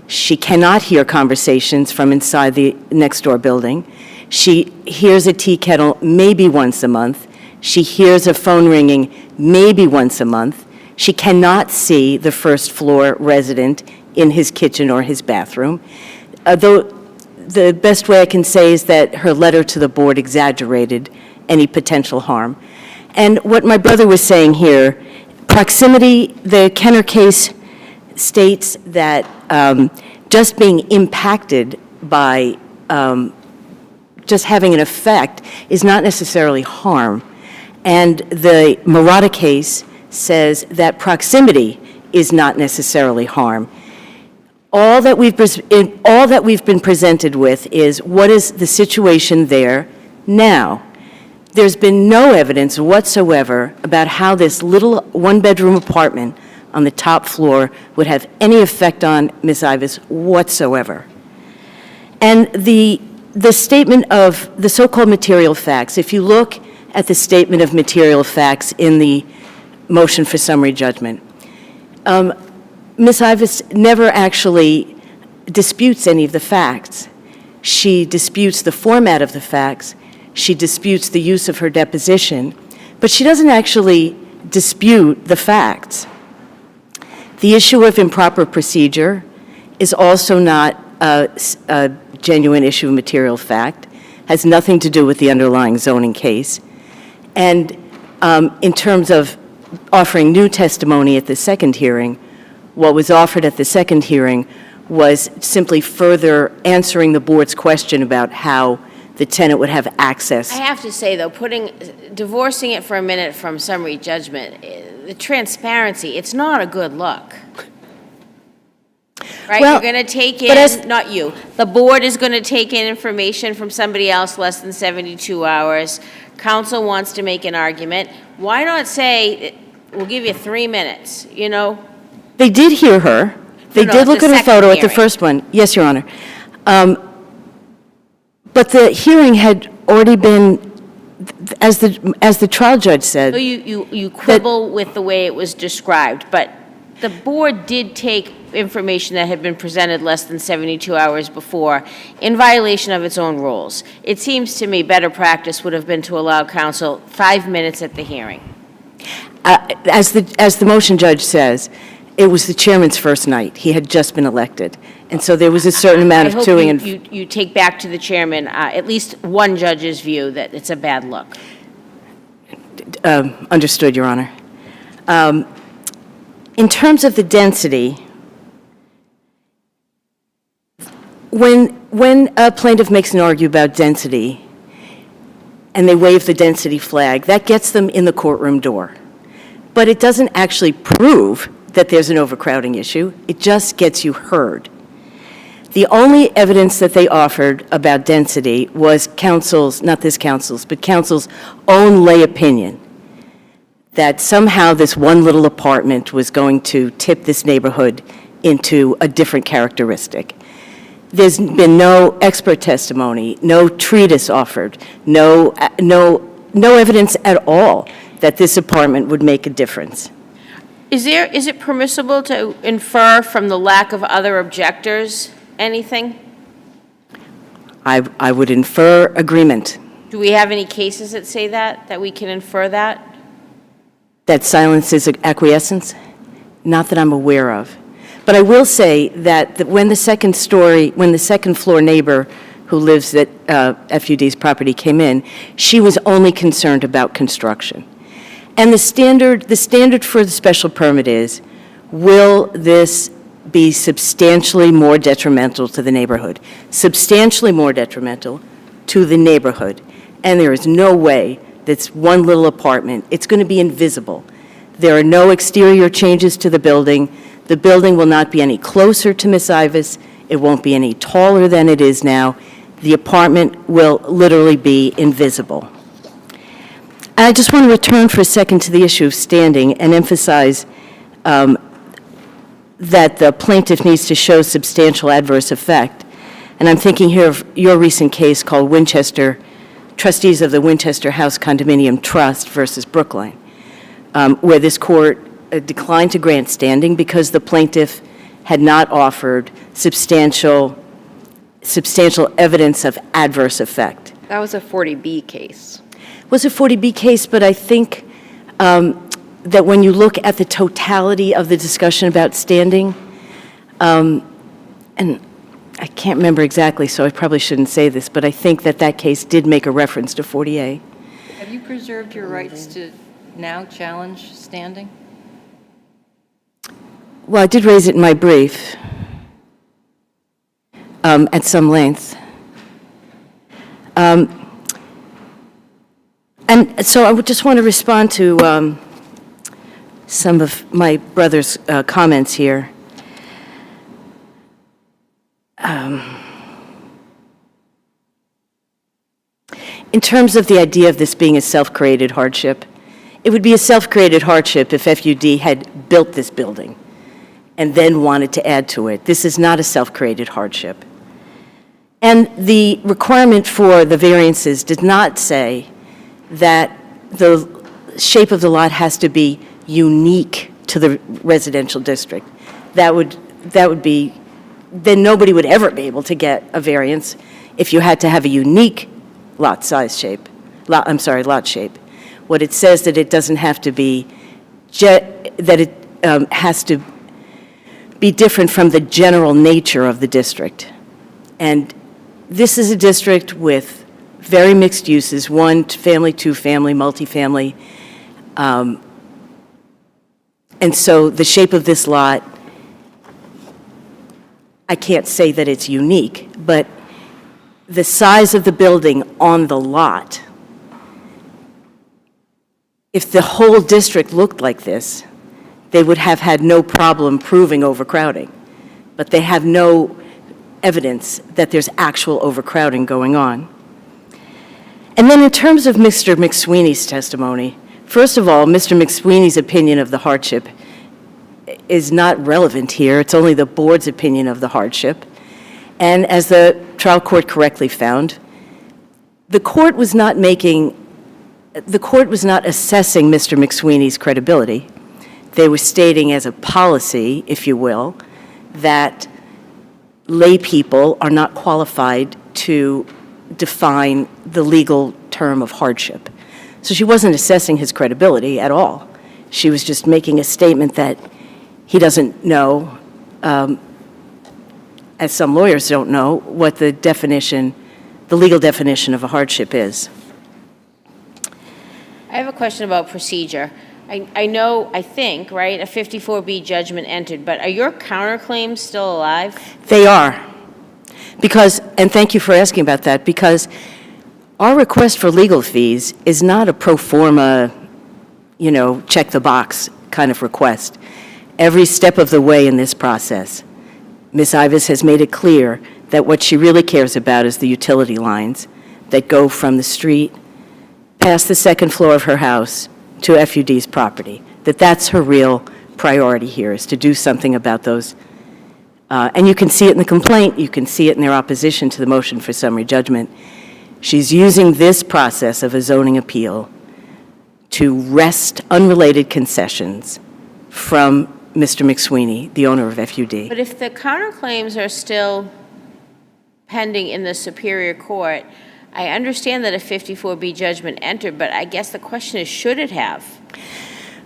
She cannot hear conversations from inside the next-door building. She hears a tea kettle maybe once a month. She hears a phone ringing maybe once a month. She cannot see the first-floor resident in his kitchen or his bathroom. Though the best way I can say is that her letter to the board exaggerated any potential harm. And what my brother was saying here, proximity, the Kenner case states that just being impacted by just having an effect is not necessarily harm. And the Murata case says that proximity is not necessarily harm. All that we've been presented with is what is the situation there now. There's been no evidence whatsoever about how this little one-bedroom apartment on the top floor would have any effect on Ms. IVAS whatsoever. And the statement of the so-called material facts, if you look at the statement of material facts in the motion for summary judgment, Ms. IVAS never actually disputes any of the facts. She disputes the format of the facts. She disputes the use of her deposition, but she doesn't actually dispute the facts. The issue of improper procedure is also not a genuine issue of material fact, has nothing to do with the underlying zoning case. And in terms of offering new testimony at the second hearing, what was offered at the second hearing was simply further answering the board's question about how the tenant would have access.
I have to say, though, divorcing it for a minute from summary judgment, the transparency, it's not a good look. Right?
Well,
you're going to take in, not you, the board is going to take in information from somebody else less than 72 hours. Counsel wants to make an argument. Why not say, we'll give you 3 minutes, you know?
They did hear her. They
No,
did
at
look
the
at her
second
photo at the
hearing.
first one. Yes, Your Honor. But the hearing had already been, as the trial judge said.
So you quibble with the way it was described, but the board did take information that had been presented less than 72 hours before in violation of its own rules. It seems to me better practice would have been to allow counsel 5 minutes at the hearing.
As the motion judge says, it was the chairman's first night. He had just been elected. And so there was a certain amount of toing and...
I hope you take back to the chairman at least one judge's view that it's a bad look.
Understood, Your Honor. In terms of the density, when a plaintiff makes an argument about density and they wave the density flag, that gets them in the courtroom door. But it doesn't actually prove that there's an overcrowding issue. It just gets you heard. The only evidence that they offered about density was counsel's, not this counsel's, but counsel's own lay opinion that somehow this one little apartment was going to tip this neighborhood into a different characteristic. There's been no expert testimony, no treatise offered, no evidence at all that this apartment would make a difference.
Is it permissible to infer from the lack of other objectors anything?
I would infer agreement.
Do we have any cases that say that we can infer that?
That silence is acquiescence? Not that I'm aware of. But I will say that when the second floor neighbor who lives at FUD's property came in, she was only concerned about construction. And the standard for the special permit is, will this be substantially more detrimental to the neighborhood? Substantially more detrimental to the neighborhood. And there is no way that's one little apartment, it's going to be invisible. There are no exterior changes to the building. The building will not be any closer to Miss IVAS. It won't be any taller than it is now. The apartment will literally be invisible. I just want to return for a second to the issue of standing and emphasize that the plaintiff needs to show substantial adverse effect. And I'm thinking here of your recent case called Winchester, Trustees of the Winchester House Condominium Trust versus Brookline, where this court declined to grant standing because the plaintiff had not offered substantial evidence of adverse effect.
That was a 40B case.
It was a 40B case, but I think that when you look at the totality of the discussion about standing, and I can't remember exactly, so I probably shouldn't say this, but I think that that case did make a reference to 40A.
Have you preserved your rights to now challenge standing?
Well, I did raise it in my brief at some length. And so I would just want to respond to some of my brother's comments here. In terms of the idea of this being a self-created hardship, it would be a self-created hardship if FUD had built this building and then wanted to add to it. This is not a self-created hardship. And the requirement for the variances did not say that the shape of the lot has to be unique to the residential district. That would be, then nobody would ever be able to get a variance if you had to have a unique lot shape. What it says that it doesn't have to be, that it has to be different from the general nature of the district. And this is a district with very mixed uses, one family, two family, multifamily. And so the shape of this lot, I can't say that it's unique, but the size of the building on the lot, if the whole district looked like this, they would have had no problem proving overcrowding. But they have no evidence that there's actual overcrowding going on. And then in terms of Mr. McSweeney's testimony, first of all, Mr. McSweeney's opinion of the hardship is not relevant here. It's only the board's opinion of the hardship. And as the trial court correctly found, the court was not assessing Mr. McSweeney's credibility. They were stating as a policy, if you will, that lay people are not qualified to define the legal term of hardship. So she wasn't assessing his credibility at all. She was just making a statement that he doesn't know, as some lawyers don't know, what the legal definition of a hardship is.
I have a question about procedure. I think, right, a 54B judgment entered, but are your counterclaims still alive?
They are. Because, and thank you for asking about that, because our request for legal fees is not a pro forma, check the box kind of request. Every step of the way in this process, Ms. IVAS has made it clear that what she really cares about is the utility lines that go from the street past the second floor of her house to FUD's property, that's her real priority here, is to do something about those. And you can see it in the complaint, you can see it in their opposition to the motion for summary judgment. She's using this process of a zoning appeal to wrest unrelated concessions from Mr. McSweeney, the owner of FUD.
But if the counterclaims are still pending in the Superior Court, I understand that a 54B judgment entered, but I guess the question is, should it have?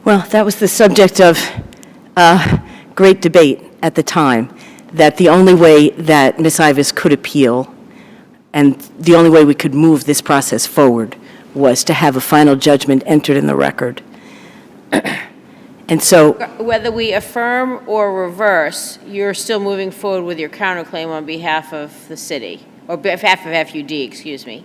Well, that was the subject of great debate at the time, that the only way that Ms. IVAS could appeal and the only way we could move this process forward was to have a final judgment entered in the record. And so,
Whether we affirm or reverse, you're still moving forward with your counterclaim on behalf of the city, or behalf of FUD, excuse me.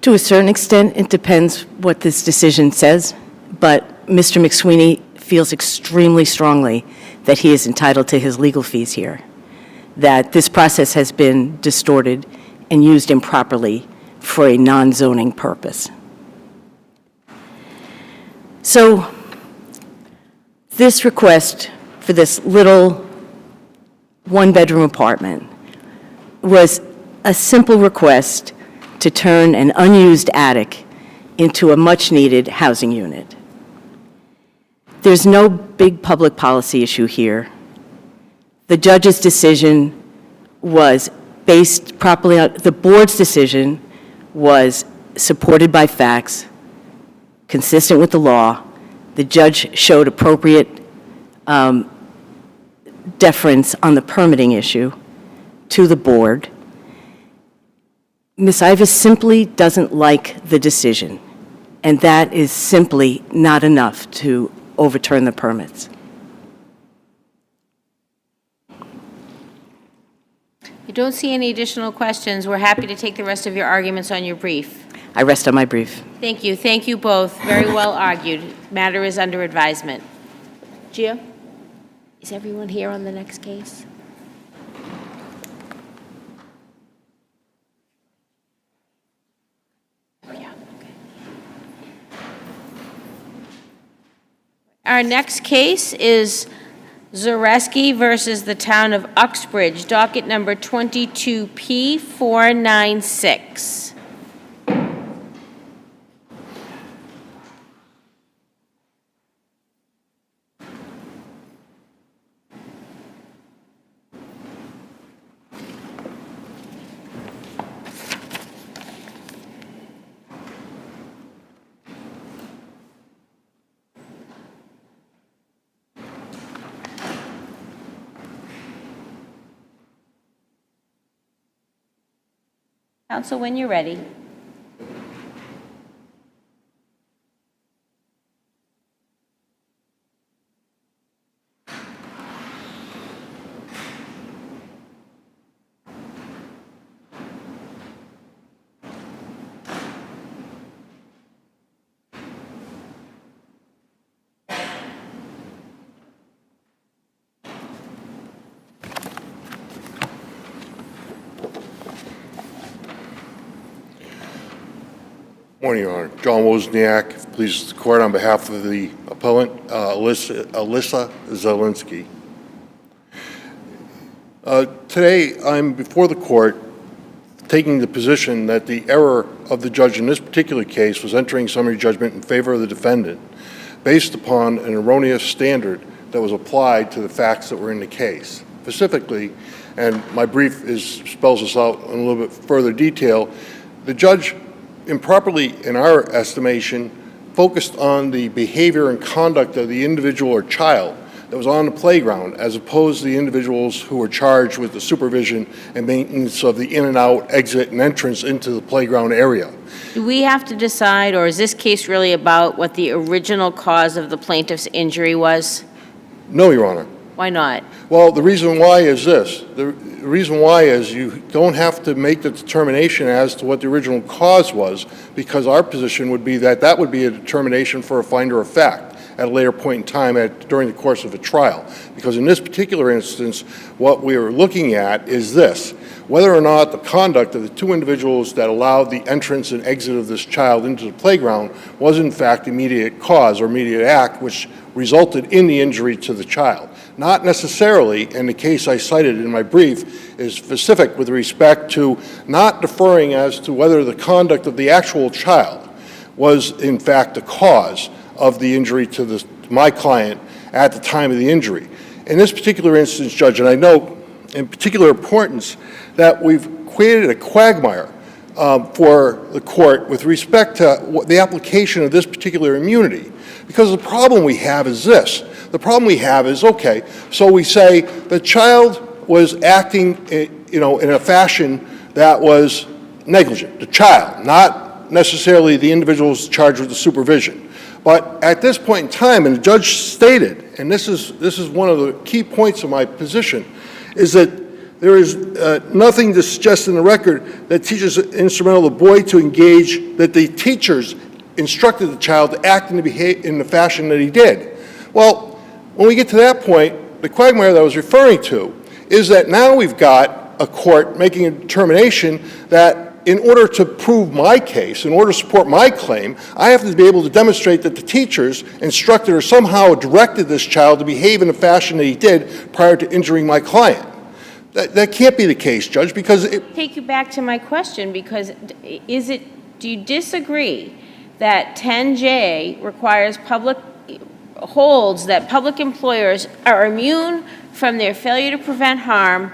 To a certain extent, it depends what this decision says, but Mr. McSweeney feels extremely strongly that he is entitled to his legal fees here, that this process has been distorted and used improperly for a non-zoning purpose. So this request for this little one-bedroom apartment was a simple request to turn an unused attic into a much-needed housing unit. There's no big public policy issue here. The judge's decision was based properly on, the board's decision was supported by facts, consistent with the law. The judge showed appropriate deference on the permitting issue to the board. Ms. IVAS simply doesn't like the decision, and that is simply not enough to overturn the permits.
I don't see any additional questions. We're happy to take the rest of your arguments on your brief.
I rest on my brief.
Thank you. Thank you both. Very well argued. Matter is under advisement. Gio? Is everyone here on the next case? Oh, yeah, okay. Our next case is ZERESKI versus the Town of Uxbridge, docket number 22P496. Counsel, when you're ready.
Morning, Your Honor. John Wozniak, please the court on behalf of the appellant, ALYSSA Zielinski. Today, I'm before the court taking the position that the error of the judge in this particular case was entering summary judgment in favor of the defendant based upon an erroneous standard that was applied to the facts that were in the case. Specifically, and my brief spells this out in a little bit further detail, the judge improperly, in our estimation, focused on the behavior and conduct of the individual or child that was on the playground, as opposed to the individuals who were charged with the supervision and maintenance of the in and out, exit and entrance into the playground area.
Do we have to decide, or is this case really about what the original cause of the plaintiff's injury was?
No, Your Honor.
Why not?
Well, the reason why is this. The reason why is you don't have to make the determination as to what the original cause was, because our position would be that that would be a determination for a finder of fact at a later point in time during the course of a trial. Because in this particular instance, what we are looking at is this: whether or not the conduct of the two individuals that allowed the entrance and exit of this child into the playground was in fact immediate cause or immediate act which resulted in the injury to the child. Not necessarily, and the case I cited in my brief is specific with respect to not deferring as to whether the conduct of the actual child was in fact the cause of the injury to my client at the time of the injury. In this particular instance, Judge, and I note in particular importance that we've created a quagmire for the court with respect to the application of this particular immunity. Because the problem we have is this. The problem we have is, okay, so we say the child was acting, in a fashion that was negligent. The child, not necessarily the individuals charged with the supervision. But at this point in time, and the judge stated, and this is one of the key points of my position, is that There is nothing to suggest in the record that teachers instrumental the boy to engage, that the teachers instructed the child to act and to behave in the fashion that he did. Well, when we get to that point, the quagmire that I was referring to is that now we've got a court making a determination that in order to prove my case, in order to support my claim, I have to be able to demonstrate that the teachers instructed or somehow directed this child to behave in the fashion that he did prior to injuring my client. That can't be the case, Judge, because
Take you back to my question, because do you disagree that 10J holds that public employers are immune from their failure to prevent harm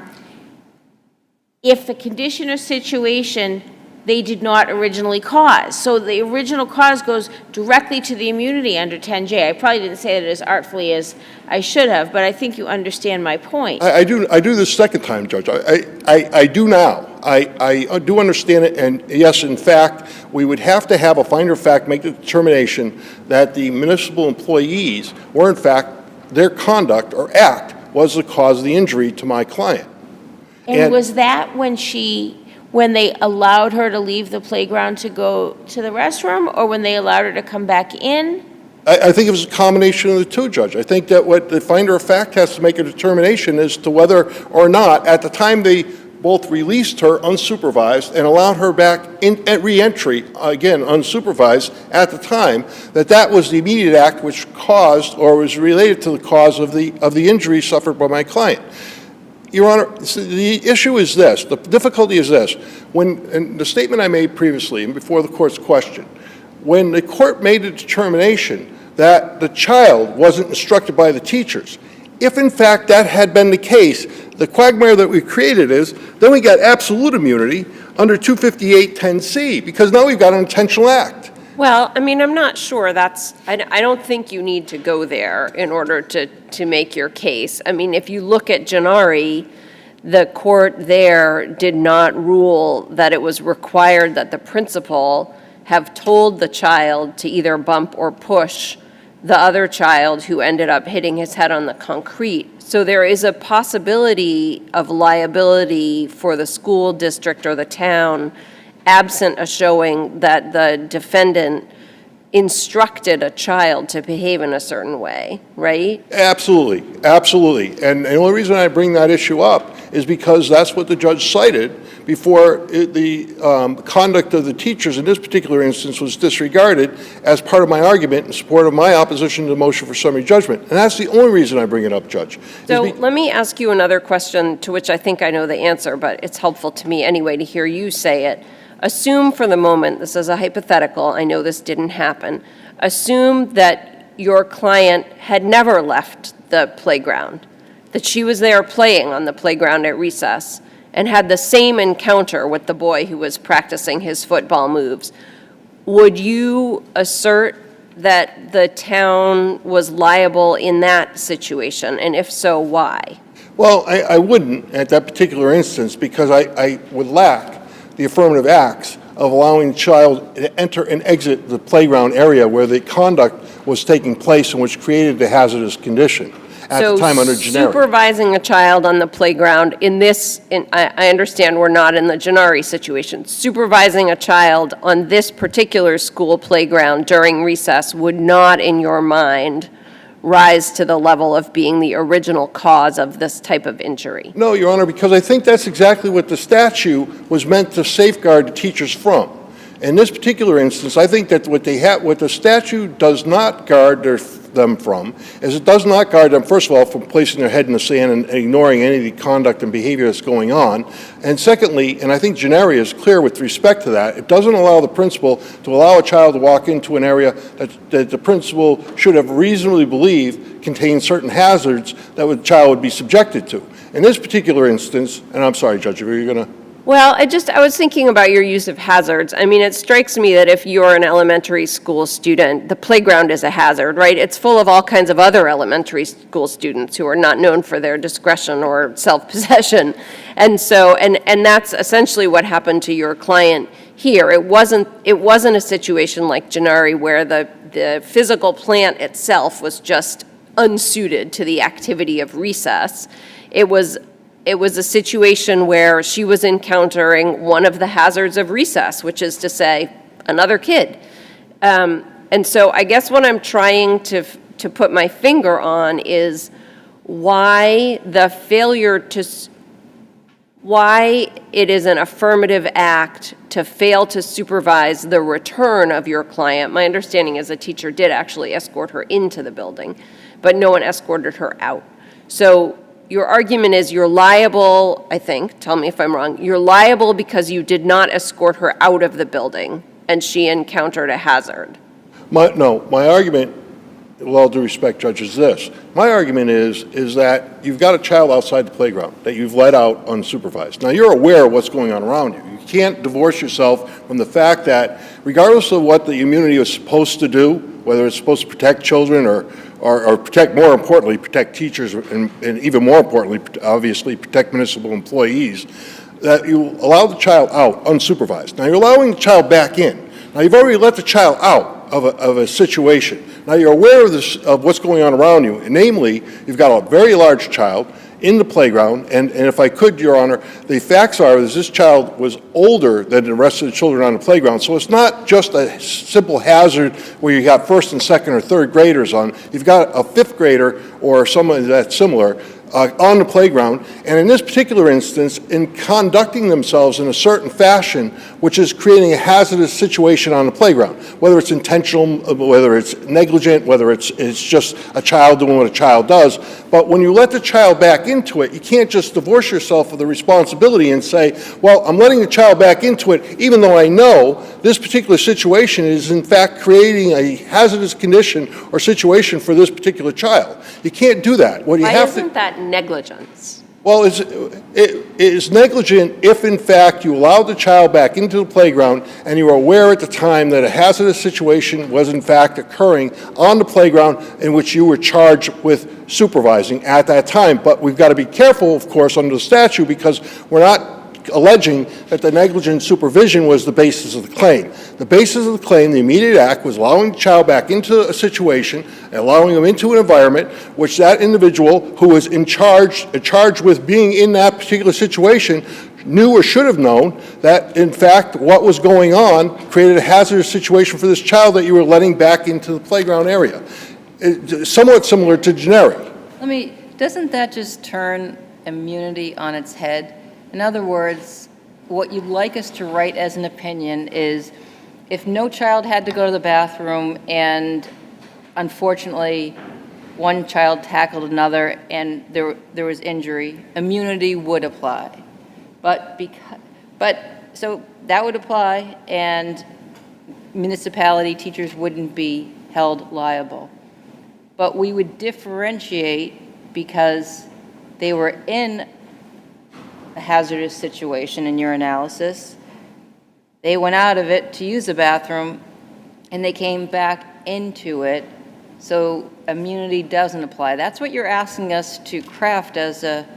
if the condition or situation they did not originally cause? So the original cause goes directly to the immunity under 10J. I probably didn't say that as artfully as I should have, but I think you understand my point.
I do this second time, Judge. I do now. I do understand it, and yes, in fact, we would have to have a finder of fact make the determination that the municipal employees were, in fact, their conduct or act was the cause of the injury to my client.
And was that when they allowed her to leave the playground to go to the restroom, or when they allowed her to come back in?
I think it was a combination of the two, Judge. I think that what the finder of fact has to make a determination as to whether or not, at the time they both released her unsupervised and allowed her back at re-entry, again, unsupervised, at the time, that was the immediate act which caused or was related to the cause of the injury suffered by my client. Your Honor, the issue is this, the difficulty is this. And the statement I made previously and before the court's question, when the court made a determination that the child wasn't instructed by the teachers, if in fact that had been the case, the quagmire that we created is, then we got absolute immunity under 258-10C, because now we've got an intentional act.
Well, I mean, I'm not sure I don't think you need to go there in order to make your case. I mean, if you look at Gennari, the court there did not rule that it was required that the principal have told the child to either bump or push the other child who ended up hitting his head on the concrete. So there is a possibility of liability for the school district or the town absent a showing that the defendant instructed a child to behave in a certain way, right?
Absolutely, absolutely. And the only reason I bring that issue up is because that's what the judge cited before the conduct of the teachers in this particular instance was disregarded as part of my argument in support of my opposition to the motion for summary judgment. And that's the only reason I bring it up, Judge.
So let me ask you another question to which I think I know the answer, but it's helpful to me anyway to hear you say it. Assume for the moment, this is a hypothetical, I know this didn't happen, assume that your client had never left the playground, that she was there playing on the playground at recess and had the same encounter with the boy who was practicing his football moves. Would you assert that the town was liable in that situation, and if so, why?
Well, I wouldn't at that particular instance because I would lack the affirmative acts of allowing the child to enter and exit the playground area where the conduct was taking place and which created the hazardous condition at the time under Gennari.
So supervising a child on the playground I understand we're not in the Gennari situation. Supervising a child on this particular school playground during recess would not, in your mind, rise to the level of being the original cause of this type of injury?
No, Your Honor, because I think that's exactly what the statute was meant to safeguard the teachers from. In this particular instance, I think that what the statute does not guard them from is it does not guard them, first of all, from placing their head in the sand and ignoring any of the conduct and behavior that's going on. And secondly, and I think Gennari is clear with respect to that, it doesn't allow the principal to allow a child to walk into an area that the principal should have reasonably believed contains certain hazards that the child would be subjected to. In this particular instance, and I'm sorry, Judge, if you're going to...
Well, I was thinking about your use of hazards. I mean, it strikes me that if you're an elementary school student, the playground is a hazard, right? It's full of all kinds of other elementary school students who are not known for their discretion or self-possession. And so, and that's essentially what happened to your client here. It wasn't a situation like Gennari where the physical plant itself was just unsuited to the activity of recess. It was it was a situation where she was encountering one of the hazards of recess, which is to say, another kid. And so I guess what I'm trying to put my finger on is why the failure to, why it is an affirmative act to fail to supervise the return of your client. My understanding is a teacher did actually escort her into the building, but no one escorted her out. So your argument is you're liable, I think, tell me if I'm wrong, you're liable because you did not escort her out of the building and she encountered a hazard.
My argument, with all due respect, Judge, is this. My argument is that you've got a child outside the playground that you've let out unsupervised. Now, you're aware of what's going on around you. You can't divorce yourself from the fact that regardless of what the immunity is supposed to do, whether it's supposed to protect children or protect, more importantly, protect teachers and even more importantly, obviously, protect municipal employees, that you allow the child out unsupervised. Now, you're allowing the child back in. Now, you've already let the child out of a situation. Now, you're aware of this, of what's going on around you, and namely, you've got a very large child in the playground, and if I could, Your Honor, the facts are that this child was older than the rest of the children on the playground, so it's not just a simple hazard where you got first and second or third graders on. You've got a fifth grader or someone that's similar on the playground, and in this particular instance, in conducting themselves in a certain fashion, which is creating a hazardous situation on the playground, whether it's intentional, whether it's negligent, whether it's just a child doing what a child does. But when you let the child back into it, you can't just divorce yourself of the responsibility and say, well, I'm letting the child back into it, even though I know this particular situation is in fact creating a hazardous condition or situation for this particular child. You can't do that. What you
Why
have
isn't that negligence?
Well, it is negligent if, in fact, you allowed the child back into the playground and you were aware at the time that a hazardous situation was, in fact, occurring on the playground in which you were charged with supervising at that time. But we've got to be careful, of course, under the statute because we're not alleging that the negligent supervision was the basis of the claim. The basis of the claim, the immediate act, was allowing the child back into a situation, allowing them into an environment which that individual who was charged with being in that particular situation knew or should have known that, in fact, what was going on created a hazardous situation for this child that you were letting back into the playground area. It's somewhat similar to generic.
Doesn't that just turn immunity on its head? In other words, what you'd like us to write as an opinion is if no child had to go to the bathroom and unfortunately one child tackled another and there was injury, immunity would apply. So that would apply and municipality teachers wouldn't be held liable. But we would differentiate because they were in a hazardous situation in your analysis. They went out of it to use the bathroom and they came back into it, so immunity doesn't apply. That's what you're asking us to craft as a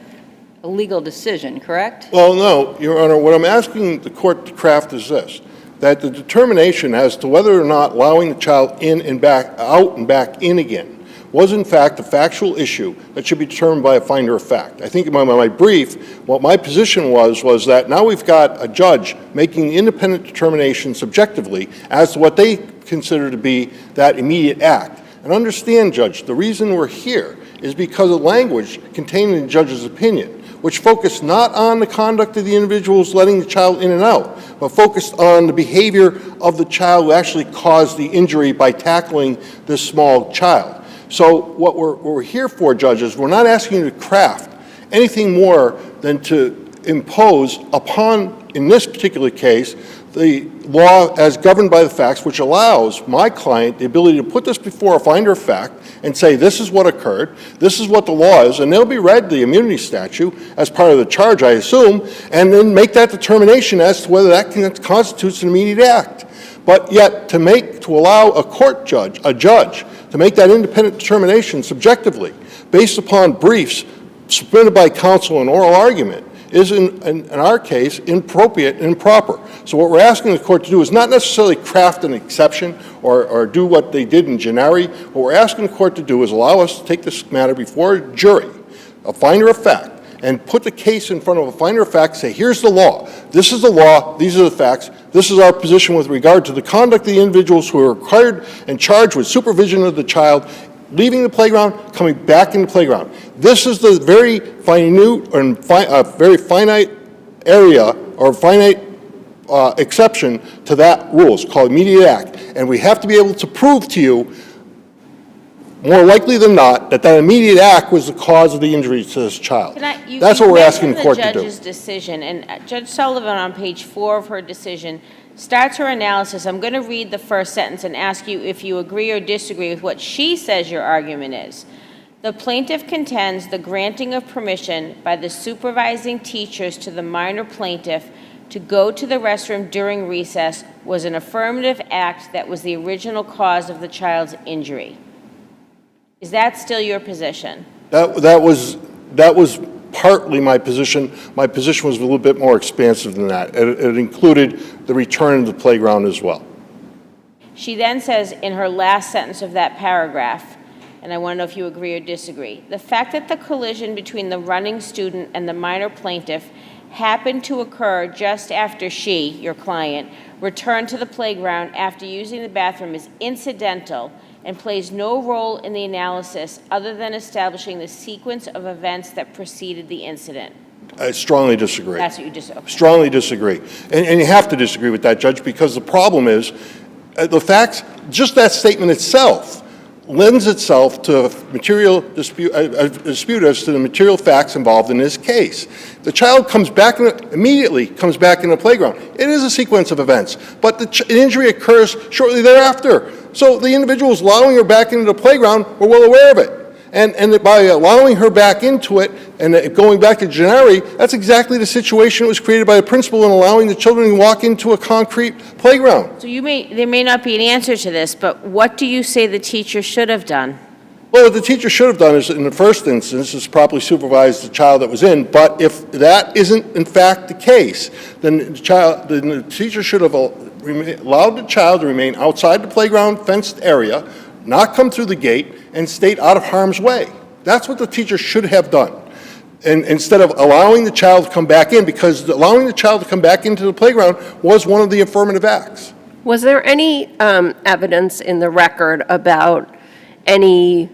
legal decision, correct?
Well, no, Your Honor, what I'm asking the court to craft is this, that the determination as to whether or not allowing the child in and back out and back in again was in fact a factual issue that should be determined by a finder of fact. I think in my brief, what my position was that now we've got a judge making independent determination subjectively as to what they consider to be that immediate act. And understand, Judge, the reason we're here is because of language contained in the judge's opinion, which focused not on the conduct of the individuals letting the child in and out, but focused on the behavior of the child who actually caused the injury by tackling this small child. So what we're here for, judges, we're not asking you to craft anything more than to impose upon, in this particular case, the law as governed by the facts, which allows my client the ability to put this before a finder of fact and say, this is what occurred, this is what the law is, and they'll be read the immunity statute as part of the charge, I assume, and then make that determination as to whether that constitutes an immediate act. But yet, to allow a judge, to make that independent determination subjectively, based upon briefs submitted by counsel and oral argument, is in our case inappropriate and improper. So what we're asking the court to do is not necessarily craft an exception or do what they did in Gennari. What we're asking the court to do is allow us to take this matter before a jury, a finder of fact, and put the case in front of a finder of fact, say, here's the law. This is the law. These are the facts. This is our position with regard to the conduct of the individuals who are required and charged with supervision of the child, leaving the playground, coming back in the playground. This is the very minute and very finite area or finite exception to that rule. It's called immediate act. And we have to be able to prove to you, more likely than not, that that immediate act was the cause of the injury to this child. That's what we're asking the court to do.
The judge's decision, and Judge Sullivan on page 4 of her decision starts her analysis. I'm going to read the first sentence and ask you if you agree or disagree with what she says your argument is. The plaintiff contends the granting of permission by the supervising teachers to the minor plaintiff to go to the restroom during recess was an affirmative act that was the original cause of the child's injury. Is that still your position?
That was partly my position. My position was a little bit more expansive than that. It included the return to the playground as well.
She then says in her last sentence of that paragraph, and I want to know if you agree or disagree, the fact that the collision between the running student and the minor plaintiff happened to occur just after she, your client, returned to the playground after using the bathroom is incidental and plays no role in the analysis other than establishing the sequence of events that preceded the incident.
I strongly disagree.
That's what you just okay.
Strongly disagree. And you have to disagree with that, Judge, because the problem is the facts, just that statement itself lends itself to a material dispute, a dispute as to the material facts involved in this case. The child immediately comes back in the playground. It is a sequence of events, but the injury occurs shortly thereafter. So the individuals allowing her back into the playground were well aware of it. And by allowing her back into it and going back to Gennari, that's exactly the situation that was created by the principal in allowing the children to walk into a concrete playground.
So there may not be an answer to this, but what do you say the teacher should have done?
Well, what the teacher should have done is, in the first instance, is properly supervise the child that was in. But if that isn't in fact the case, then the teacher should have allowed the child to remain outside the playground fenced area, not come through the gate, and stay out of harm's way. That's what the teacher should have done. And instead of allowing the child to come back in, because allowing the child to come back into the playground was one of the affirmative acts.
Was there any evidence in the record about any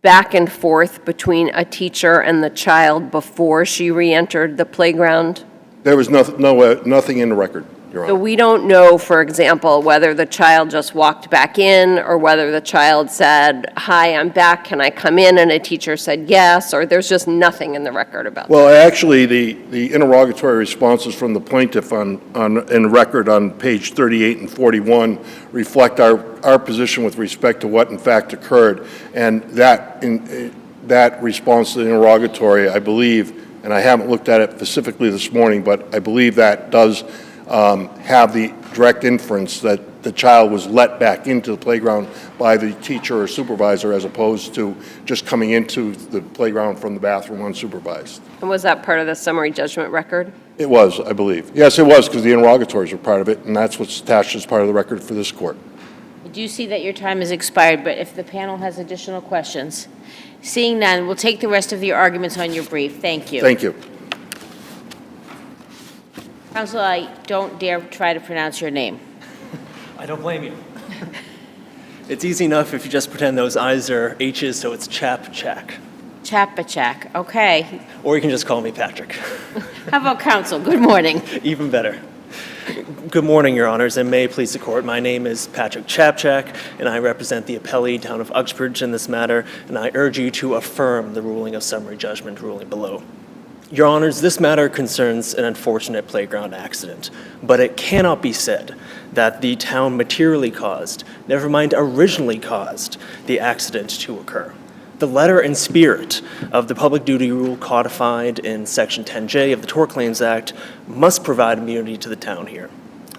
back and forth between a teacher and the child before she re-entered the playground?
There was nothing in the record, Your Honor.
So we don't know, for example, whether the child just walked back in or whether the child said, "Hi, I'm back, can I come in?" and a teacher said yes, or there's just nothing in the record about that.
Well, actually, the interrogatory responses from the plaintiff in the record on page 38 and 41 reflect our position with respect to what in fact occurred. And that response to the interrogatory, I believe, and I haven't looked at it specifically this morning, but I believe that does have the direct inference that the child was let back into the playground by the teacher or supervisor as opposed to just coming into the playground from the bathroom unsupervised.
And was that part of the summary judgment record?
It was, I believe. Yes, it was, because the interrogatories were part of it, and that's what's attached as part of the record for this court.
I do see that your time has expired, but if the panel has additional questions. Seeing none, we'll take the rest of your arguments on your brief. Thank you.
Thank you.
Counsel, I don't dare try to pronounce your name.
I don't blame you. It's easy enough if you just pretend those I's are H's, so it's Chap-Chak.
Chapachak, okay.
Or you can just call me Patrick.
How about counsel? Good morning.
Even better. Good morning, Your Honors, and may it please the Court. My name is Patrick Chapchak, and I represent the appellee, Town of Uxbridge, in this matter, and I urge you to affirm the ruling of summary judgment ruling below. Your Honors, this matter concerns an unfortunate playground accident, but it cannot be said that the town materially caused, never mind originally caused, the accident to occur. The letter and spirit of the public duty rule codified in Section 10J of the Tort Claims Act must provide immunity to the town here,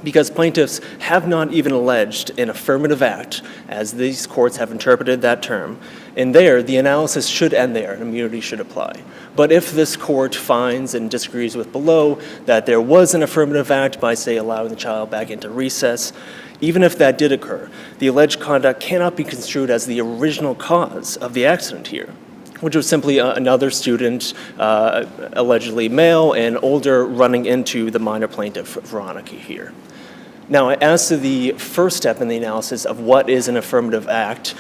because plaintiffs have not even alleged an affirmative act, as these courts have interpreted that term, and there, the analysis should end there and immunity should apply. But if this court finds and disagrees with below that there was an affirmative act by, say, allowing the child back into recess, even if that did occur, the alleged conduct cannot be construed as the original cause of the accident here. which was simply another student, allegedly male and older, running into the minor plaintiff, Veronica, here. Now, as to the first step in the analysis of what is an affirmative act,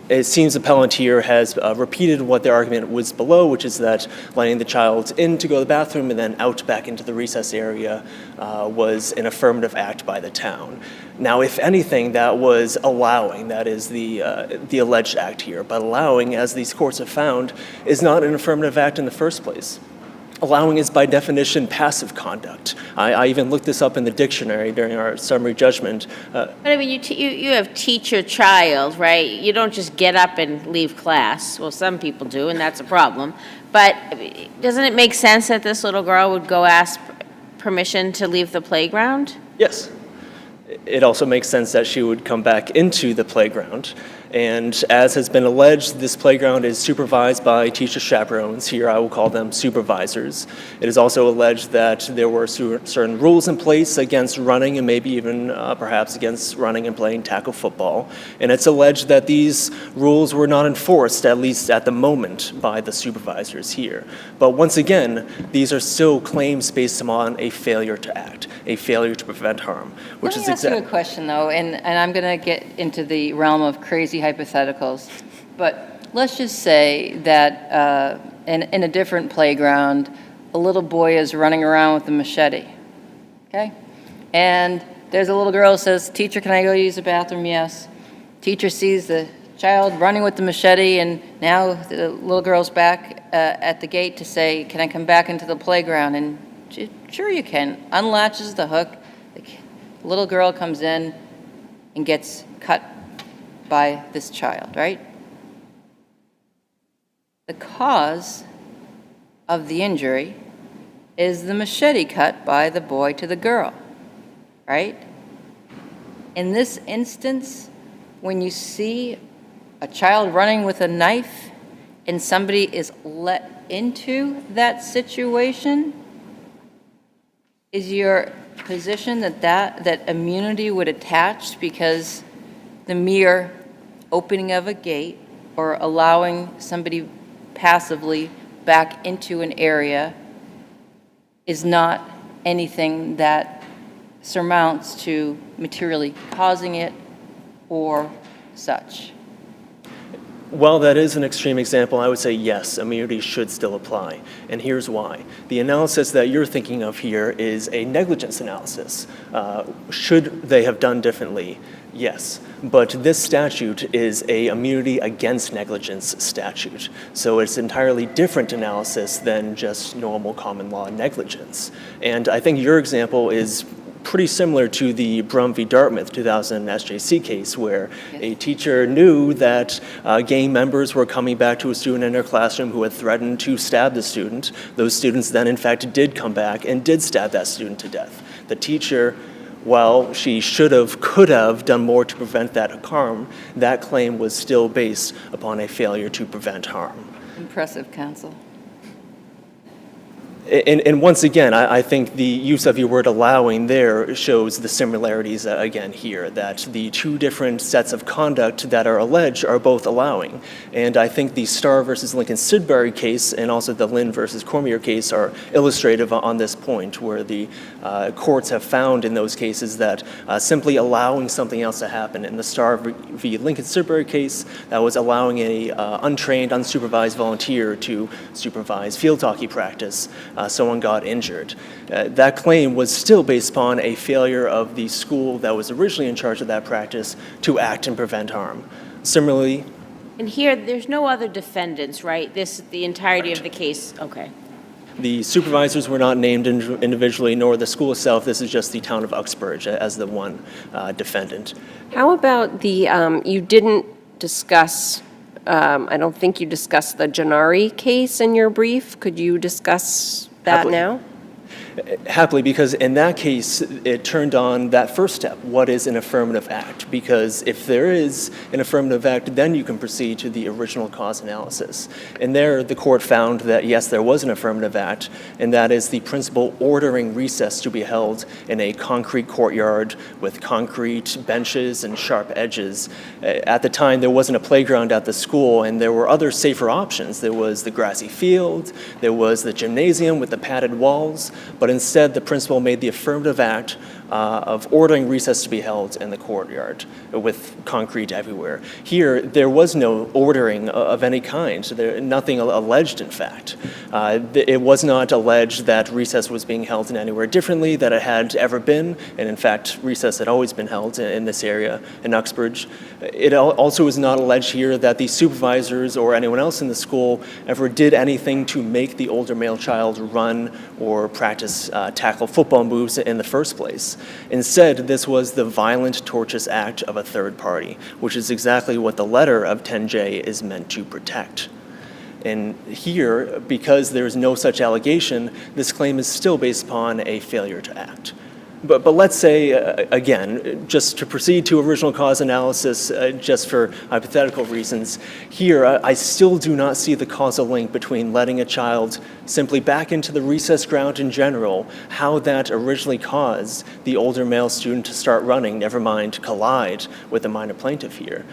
it seems the appellant here has repeated what their argument was below, which is that letting the child in to go to the bathroom and then out back into the recess area was an affirmative act by the town. Now, if anything, that was allowing. That is the alleged act here. But allowing, as these courts have found, is not an affirmative act in the first place. Allowing is by definition passive conduct. I even looked this up in the dictionary during our summary judgment.
But I mean, you have teacher-child, right? You don't just get up and leave class. Well, some people do, and that's a problem. But doesn't it make sense that this little girl would go ask permission to leave the playground?
Yes. It also makes sense that she would come back into the playground. And as has been alleged, this playground is supervised by teacher chaperones. Here I will call them supervisors. It is also alleged that there were certain rules in place against running and maybe even perhaps against running and playing tackle football. And it's alleged that these rules were not enforced, at least at the moment, by the supervisors here. But once again, these are still claims based upon a failure to act, a failure to prevent harm, which is
Let me ask you a question, though, and I'm going to get into the realm of crazy hypotheticals. But let's just say that in a different playground, a little boy is running around with a machete, okay? And there's a little girl who says, "Teacher, can I go use the bathroom?" Yes. Teacher sees the child running with the machete, and now the little girl's back at the gate to say, "Can I come back into the playground?" And sure you can. Unlatches the hook. The little girl comes in and gets cut by this child, right? The cause of the injury is the machete cut by the boy to the girl, right? In this instance, when you see a child running with a knife and somebody is let into that situation, is your position that immunity would attach because the mere opening of a gate or allowing somebody passively back into an area is not anything that surmounts to materially causing it or such?
While that is an extreme example, I would say yes, immunity should still apply. And here's why. The analysis that you're thinking of here is a negligence analysis. Should they have done differently? Yes. But this statute is a immunity against negligence statute. So it's entirely different analysis than just normal common law negligence. And I think your example is pretty similar to the Brum v. Dartmouth 2000 SJC case, where a teacher knew that gang members were coming back to a student in their classroom who had threatened to stab the student. Those students then, in fact, did come back and did stab that student to death. The teacher, while she could have done more to prevent that harm, that claim was still based upon a failure to prevent harm.
Impressive, counsel.
And once again, I think the use of your word allowing there shows the similarities again here, that the two different sets of conduct that are alleged are both allowing. And I think the Starr versus Lincoln-Sidbury case and also the Lynn versus Cormier case are illustrative on this point, where the courts have found in those cases that simply allowing something else to happen. In the Starr v. Lincoln-Sidbury case, that was allowing a untrained, unsupervised volunteer to supervise field hockey practice. Someone got injured. That claim was still based upon a failure of the school that was originally in charge of that practice to act and prevent harm. Similarly,
And here, there's no other defendants, right? The entirety of the case, okay.
the supervisors were not named individually, nor the school itself. This is just the town of Uxbridge as the one defendant.
How about you didn't discuss, I don't think you discussed the Gennari case in your brief. Could you discuss that now?
Happily, because in that case, it turned on that first step. What is an affirmative act? Because if there is an affirmative act, then you can proceed to the original cause analysis. And there, the court found that, yes, there was an affirmative act, and that is the principal ordering recess to be held in a concrete courtyard with concrete benches and sharp edges. At the time, there wasn't a playground at the school, and there were other safer options. There was the grassy field, there was the gymnasium with the padded walls, but instead the principal made the affirmative act of ordering recess to be held in the courtyard with concrete everywhere. Here, there was no ordering of any kind. Nothing alleged, in fact. It was not alleged that recess was being held in anywhere differently that it had ever been, and in fact, recess had always been held in this area in Uxbridge. It also was not alleged here that the supervisors or anyone else in the school ever did anything to make the older male child run or practice tackle football moves in the first place. Instead, this was the violent, tortious act of a third party, which is exactly what the letter of 10J is meant to protect. And here, because there is no such allegation, this claim is still based upon a failure to act. But let's say, again, just to proceed to original cause analysis, just for hypothetical reasons, here I still do not see the causal link between letting a child simply back into the recess ground in general, how that originally caused the older male student to start running, never mind collide with the minor plaintiff here.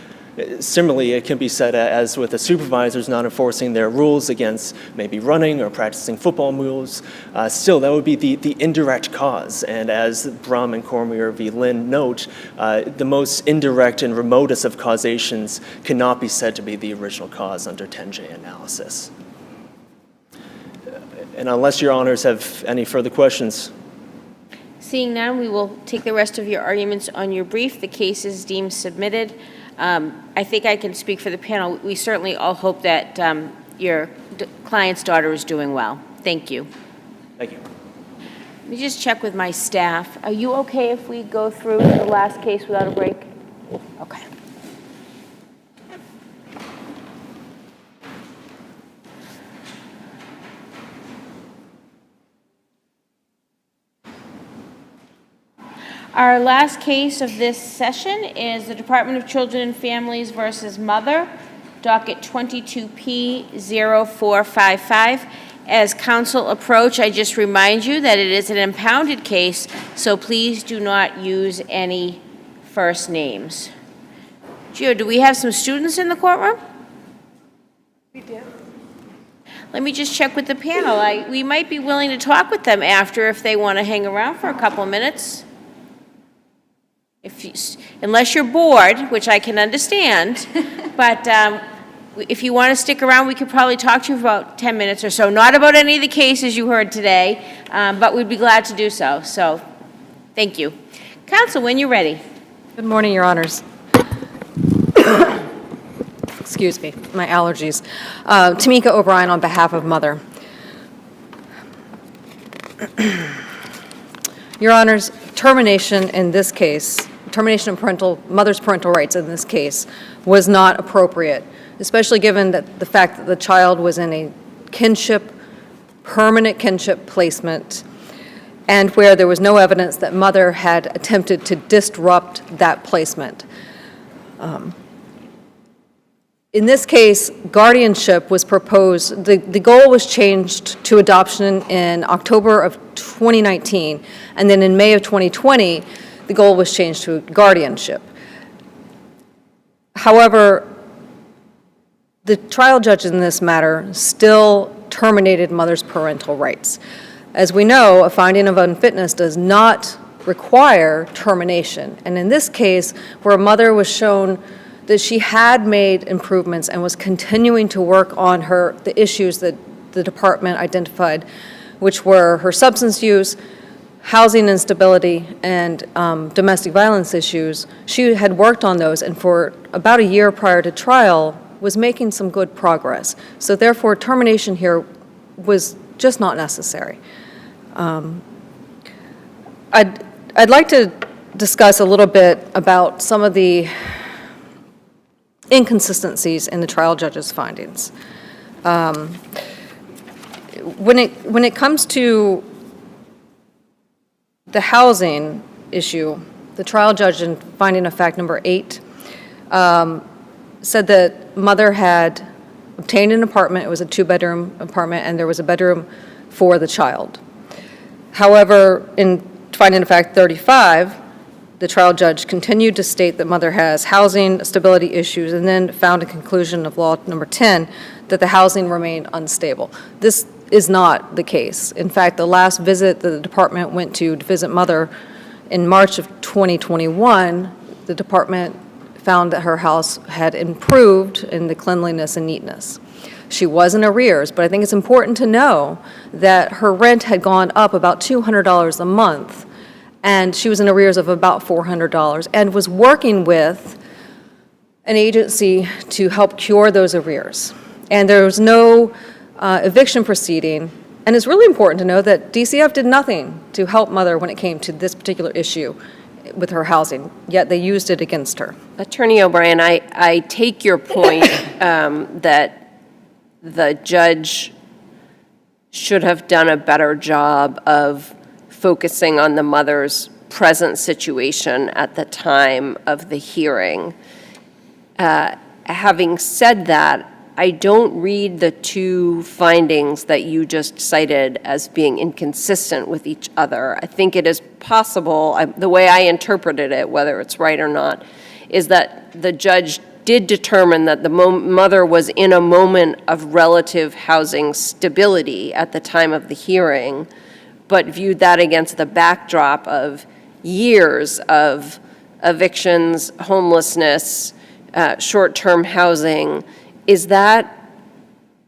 Similarly, it can be said as with the supervisors not enforcing their rules against maybe running or practicing football moves. Still, that would be the indirect cause. And as Brum and Cormier v. Lynn note, the most indirect and remotest of causations cannot be said to be the original cause under 10J analysis. And unless your honors have any further questions.
Seeing none, we will take the rest of your arguments on your brief. The case is deemed submitted. I think I can speak for the panel. We certainly all hope that your client's daughter is doing well. Thank you.
Thank you.
Let me just check with my staff. Are you okay if we go through the last case without a break? Okay. Our last case of this session is the Department of Children and Families versus Mother, docket 22P0455. As counsel approach, I just remind you that it is an impounded case, so please do not use any first names. Gio, do we have some students in the courtroom? We do. Let me just check with the panel. We might be willing to talk with them after if they want to hang around for a couple minutes. Unless you're bored, which I can understand, but if you want to stick around, we could probably talk to you for about 10 minutes or so. Not about any of the cases you heard today, but we'd be glad to do so. So, thank you. Counsel, when you're ready.
Good morning, Your Honors. Excuse me, my allergies. Tamika O'Brien on behalf of Mother. Your Honors, termination in this case, termination of mother's parental rights in this case was not appropriate, especially given that the fact that the child was in a permanent kinship placement, and where there was no evidence that mother had attempted to disrupt that placement. In this case, guardianship was proposed. The goal was changed to adoption in October of 2019, and then in May of 2020, the goal was changed to guardianship. However, the trial judge in this matter still terminated mother's parental rights. As we know, a finding of unfitness does not require termination. And in this case, where a mother was shown that she had made improvements and was continuing to work on the issues that the department identified, which were her substance use, housing instability, and domestic violence issues, she had worked on those, and for about a year prior to trial, was making some good progress. So therefore, termination here was just not necessary. I'd like to discuss a little bit about some of the inconsistencies in the trial judge's findings. When it comes to the housing issue, the trial judge in finding of fact number 8 said that mother had obtained an apartment. It was a 2-bedroom apartment, and there was a bedroom for the child. However, in finding of fact 35, the trial judge continued to state that mother has housing stability issues, and then found a conclusion of law number 10 that the housing remained unstable. This is not the case. In fact, the last visit that the department went to visit mother in March of 2021, the department found that her house had improved in the cleanliness and neatness. She was in arrears, but I think it's important to know that her rent had gone up about $200 a month, and she was in arrears of about $400, and was working with an agency to help cure those arrears. And there was no eviction proceeding, and it's really important to know that DCF did nothing to help mother when it came to this particular issue with her housing, yet they used it against her.
Attorney O'Brien, I take your point that the judge should have done a better job of focusing on the mother's present situation at the time of the hearing. Having said that, I don't read the two findings that you just cited as being inconsistent with each other. I think it is possible, the way I interpreted it, whether it's right or not, is that the judge did determine that the mother was in a moment of relative housing stability at the time of the hearing, but viewed that against the backdrop of years of evictions, homelessness, short-term housing. Is that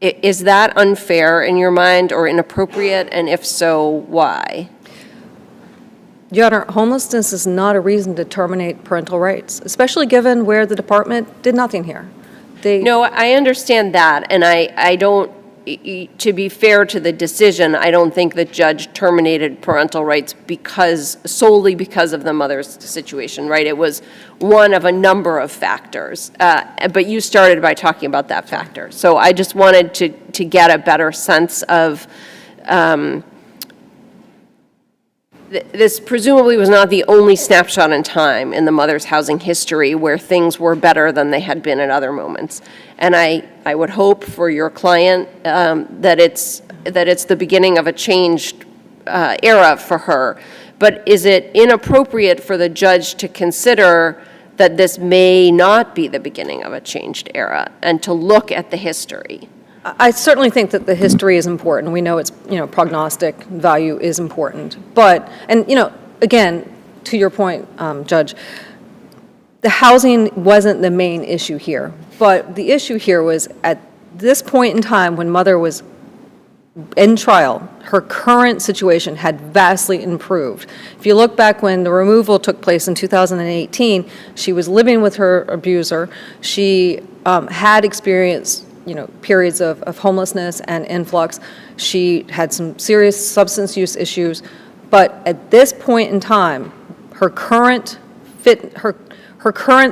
unfair in your mind or inappropriate? And if so, why?
Your Honor, homelessness is not a reason to terminate parental rights, especially given where the department did nothing here.
No, I understand that, and I don't, to be fair to the decision, I don't think the judge terminated parental rights solely because of the mother's situation, right? It was one of a number of factors, but you started by talking about that factor. So I just wanted to get a better sense of, this presumably was not the only snapshot in time in the mother's housing history where things were better than they had been at other moments. And I would hope for your client that it's the beginning of a changed era for her. But is it inappropriate for the judge to consider that this may not be the beginning of a changed era and to look at the history?
I certainly think that the history is important. We know it's, prognostic value is important. But, and, again, to your point, Judge, the housing wasn't the main issue here. But the issue here was at this point in time when mother was in trial, her current situation had vastly improved. If you look back when the removal took place in 2018, she was living with her abuser. She had experienced periods of homelessness and influx. She had some serious substance use issues, but at this point in time, her current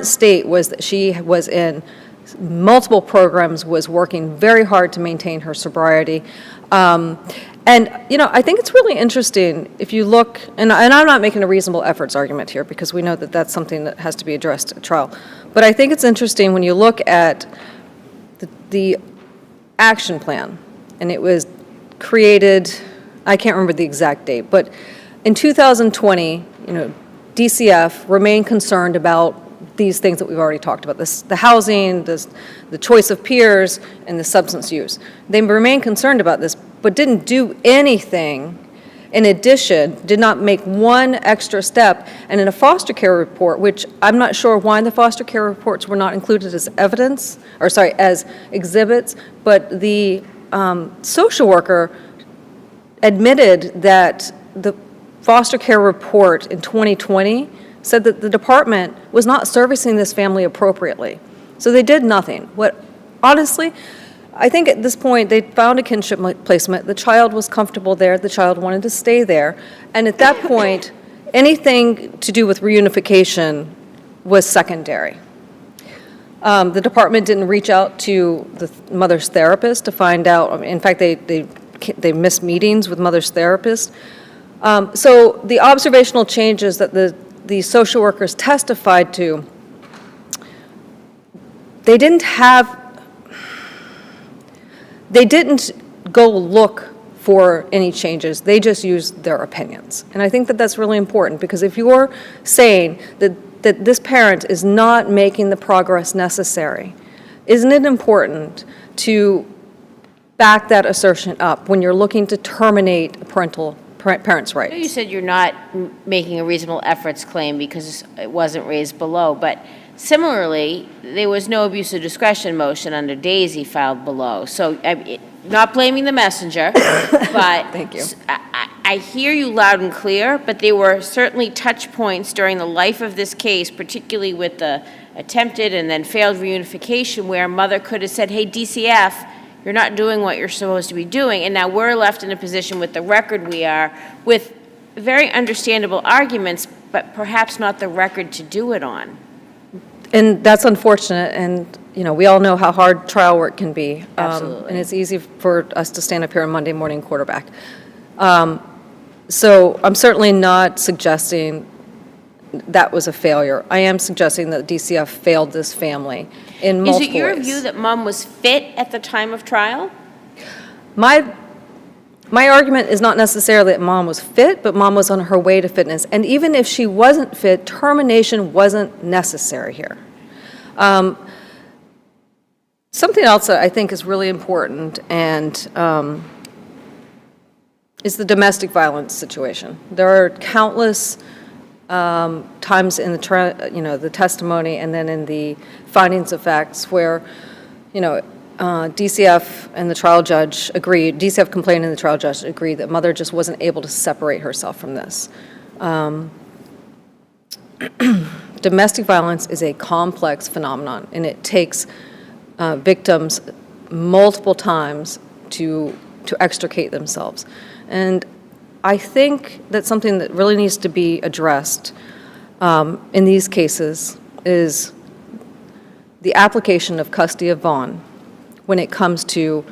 state was that she was in multiple programs, was working very hard to maintain her sobriety. And, I think it's really interesting if you look, and I'm not making a reasonable efforts argument here because we know that that's something that has to be addressed at trial, but I think it's interesting when you look at the action plan, and it was created, I can't remember the exact date, but in 2020, DCF remained concerned about these things that we've already talked about, the housing, the choice of peers, and the substance use. They remained concerned about this, but didn't do anything. In addition, did not make one extra step, and in a foster care report, which I'm not sure why the foster care reports were not included as as exhibits, but the social worker admitted that the foster care report in 2020 said that the department was not servicing this family appropriately. So they did nothing. Honestly, I think at this point, they found a kinship placement. The child was comfortable there. The child wanted to stay there. And at that point, anything to do with reunification was secondary. The department didn't reach out to the mother's therapist to find out. In fact, they missed meetings with mother's therapist. So the observational changes that the social workers testified to, they didn't go look for any changes. They just used their opinions. And I think that that's really important, because if you're saying that this parent is not making the progress necessary, isn't it important to back that assertion up when you're looking to terminate a parent's rights?
You said you're not making a reasonable efforts claim because it wasn't raised below, but similarly, there was no abuse of discretion motion under Daisy filed below. So not blaming the messenger, but
Thank you.
I hear you loud and clear, but there were certainly touch points during the life of this case, particularly with the attempted and then failed reunification, where a mother could have said, hey, DCF, you're not doing what you're supposed to be doing. And now we're left in a position with the record we are, with very understandable arguments, but perhaps not the record to do it on.
And that's unfortunate, and, we all know how hard trial work can be.
Absolutely.
And it's easy for us to stand up here on Monday morning quarterback. So I'm certainly not suggesting that was a failure. I am suggesting that DCF failed this family in multiple ways.
Is it your view that mom was fit at the time of trial?
My argument is not necessarily that mom was fit, but mom was on her way to fitness. And even if she wasn't fit, termination wasn't necessary here. Something else that I think is really important and is the domestic violence situation. There are countless times in the testimony and then in the findings of facts where, DCF and the trial judge agreed, DCF complained and the trial judge agreed that mother just wasn't able to separate herself from this. Domestic violence is a complex phenomenon, and it takes victims multiple times to extricate themselves. And I think that something that really needs to be addressed in these cases is the application of custody of Vaughn when it comes to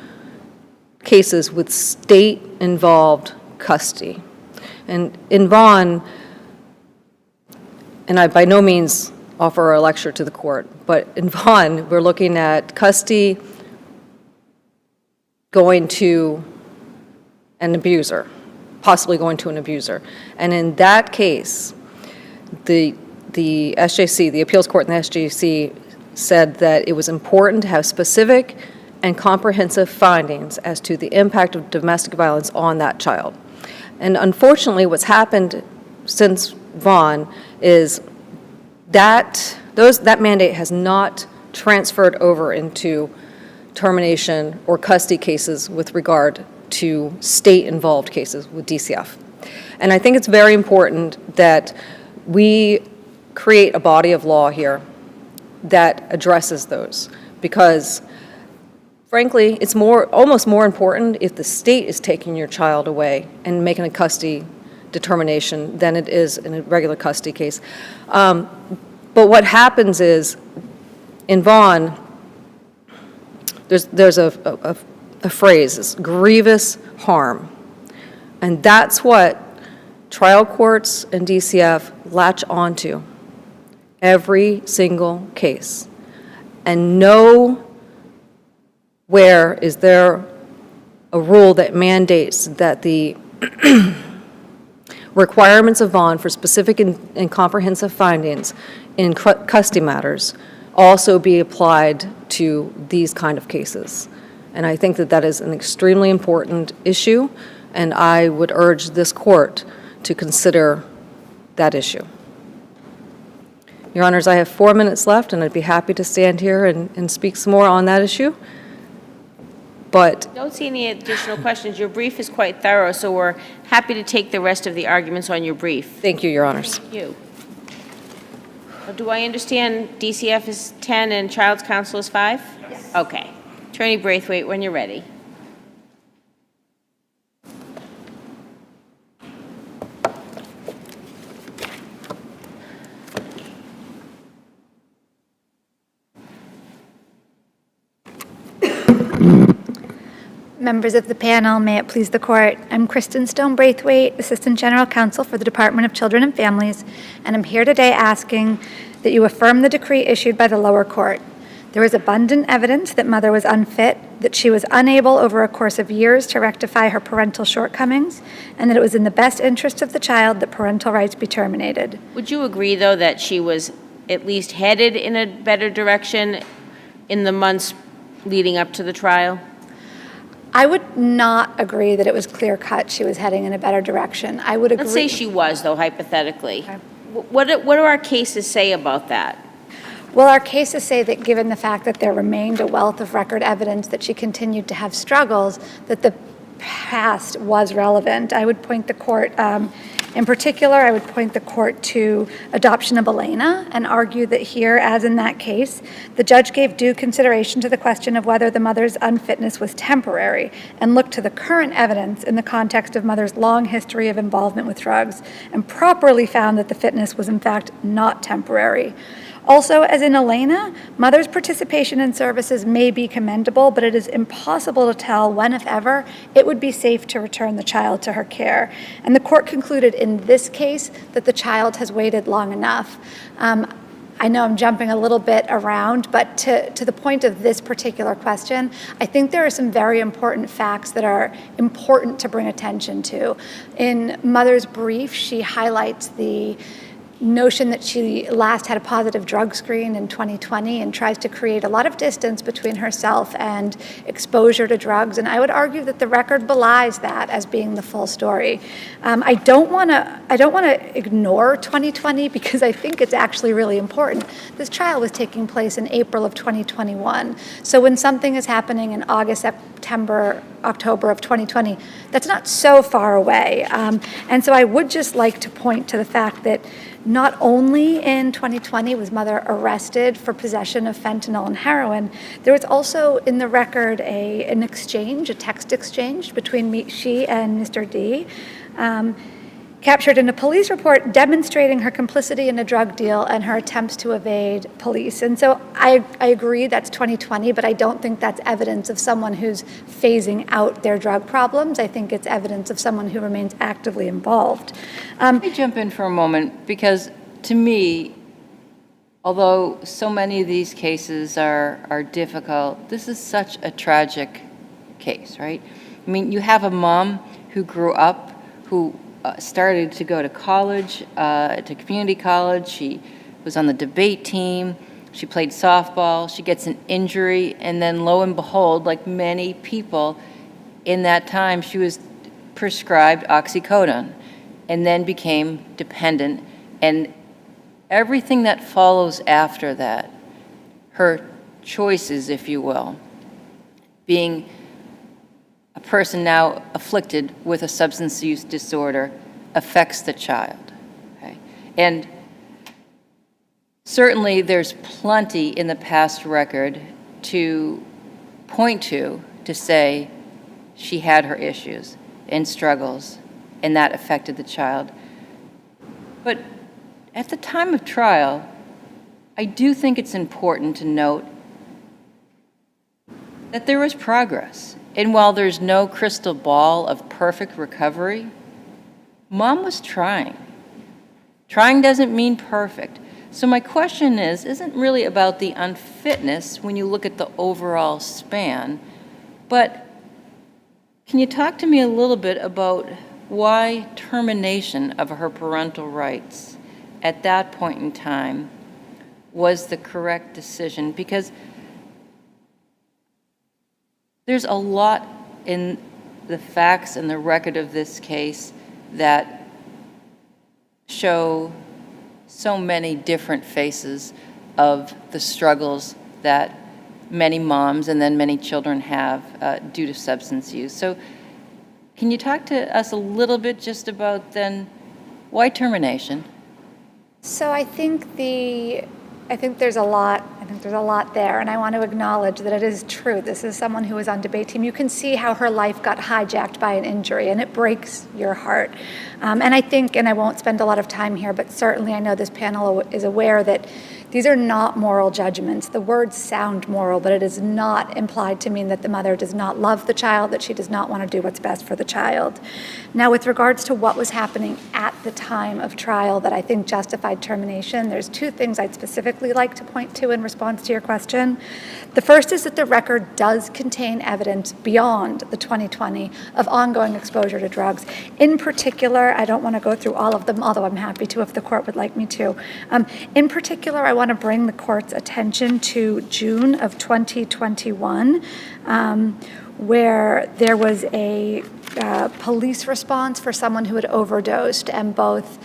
cases with state-involved custody. And in Vaughn, and I by no means offer a lecture to the court, but in Vaughn, we're looking at custody going to an abuser, possibly going to an abuser. And in that case, the SJC, the appeals court and the SJC said that it was important to have specific and comprehensive findings as to the impact of domestic violence on that child. And unfortunately, what's happened since Vaughn is that mandate has not transferred over into termination or custody cases with regard to state-involved cases with DCF. And I think it's very important that we create a body of law here that addresses those, because frankly, it's almost more important if the state is taking your child away and making a custody determination than it is in a regular custody case. But what happens is, in Vaughn, there's a phrase, it's grievous harm. And that's what trial courts and DCF latch onto every single case. And nowhere is there a rule that mandates that the requirements of Vaughn for specific and comprehensive findings in custody matters also be applied to these kind of cases. And I think that that is an extremely important issue, and I would urge this court to consider that issue. Your Honors, I have 4 minutes left, and I'd be happy to stand here and speak some more on that issue. But
Don't see any additional questions. Your brief is quite thorough, so we're happy to take the rest of the arguments on your brief.
thank you, Your Honors.
Thank you. Do I understand DCF is 10 and Child's Counsel is 5? Yes. Okay. Attorney Braithwaite, when you're ready.
members of the panel, may it please the court. I'm Kristen Stone Braithwaite, Assistant General Counsel for the Department of Children and Families, and I'm here today asking that you affirm the decree issued by the lower court. There is abundant evidence that mother was unfit, that she was unable over a course of years to rectify her parental shortcomings, and that it was in the best interest of the child that parental rights be terminated.
Would you agree, though, that she was at least headed in a better direction in the months leading up to the trial?
I would not agree that it was clear-cut she was heading in a better direction. I would agree.
Let's say she was, though, hypothetically. Okay. What do our cases say about that?
Well, our cases say that given the fact that there remained a wealth of record evidence that she continued to have struggles, that the past was relevant. I would point the court, in particular, I would point the court to adoption of Elena and argue that here, as in that case, the judge gave due consideration to the question of whether the mother's unfitness was temporary and looked to the current evidence in the context of mother's long history of involvement with drugs and properly found that the fitness was in fact not temporary. Also, as in Elena, mother's participation in services may be commendable, but it is impossible to tell when, if ever, it would be safe to return the child to her care. And the court concluded in this case that the child has waited long enough. I know I'm jumping a little bit around, but to the point of this particular question, I think there are some very important facts that are important to bring attention to. In mother's brief, she highlights the notion that she last had a positive drug screen in 2020 and tries to create a lot of distance between herself and exposure to drugs. And I would argue that the record belies that as being the full story. I don't want to ignore 2020 because I think it's actually really important. This trial was taking place in April of 2021. So when something is happening in August, September, October of 2020, that's not so far away. And so I would just like to point to the fact that not only in 2020 was mother arrested for possession of fentanyl and heroin, there was also in the record an exchange, a text exchange between she and Mr. D, captured in a police report demonstrating her complicity in a drug deal and her attempts to evade police. And so I agree that's 2020, but I don't think that's evidence of someone who's phasing out their drug problems. I think it's evidence of someone who remains actively involved.
Let me jump in for a moment, because to me, although so many of these cases are difficult, this is such a tragic case, right? I mean, you have a mom who grew up, who started to go to college, to community college. She was on the debate team. She played softball. She gets an injury, and then lo and behold, like many people in that time, she was prescribed oxycodone and then became dependent. And everything that follows after that, her choices, if you will, being a person now afflicted with a substance use disorder, affects the child. Okay? And certainly there's plenty in the past record to point to say she had her issues and struggles, and that affected the child. But at the time of trial, I do think it's important to note that there was progress. And while there's no crystal ball of perfect recovery, Mom was trying. Trying doesn't mean perfect. So my question isn't really about the unfitness when you look at the overall span, but can you talk to me a little bit about why termination of her parental rights at that point in time was the correct decision? Because there's a lot in the facts and the record of this case that show so many different faces of the struggles that many moms and then many children have due to substance use. So can you talk to us a little bit just about then why termination?
So I think the I think there's a lot there, and I want to acknowledge that it is true. This is someone who was on debate team. You can see how her life got hijacked by an injury, and it breaks your heart. And I think, and I won't spend a lot of time here, but certainly I know this panel is aware that these are not moral judgments. The words sound moral, but it is not implied to mean that the mother does not love the child, that she does not want to do what's best for the child. Now, with regards to what was happening at the time of trial that I think justified termination, there's two things I'd specifically like to point to in response to your question. The first is that the record does contain evidence beyond the 2020 of ongoing exposure to drugs. In particular, I don't want to go through all of them, although I'm happy to if the court would like me to. In particular, I want to bring the court's attention to June of 2021, where there was a police response for someone who had overdosed, and both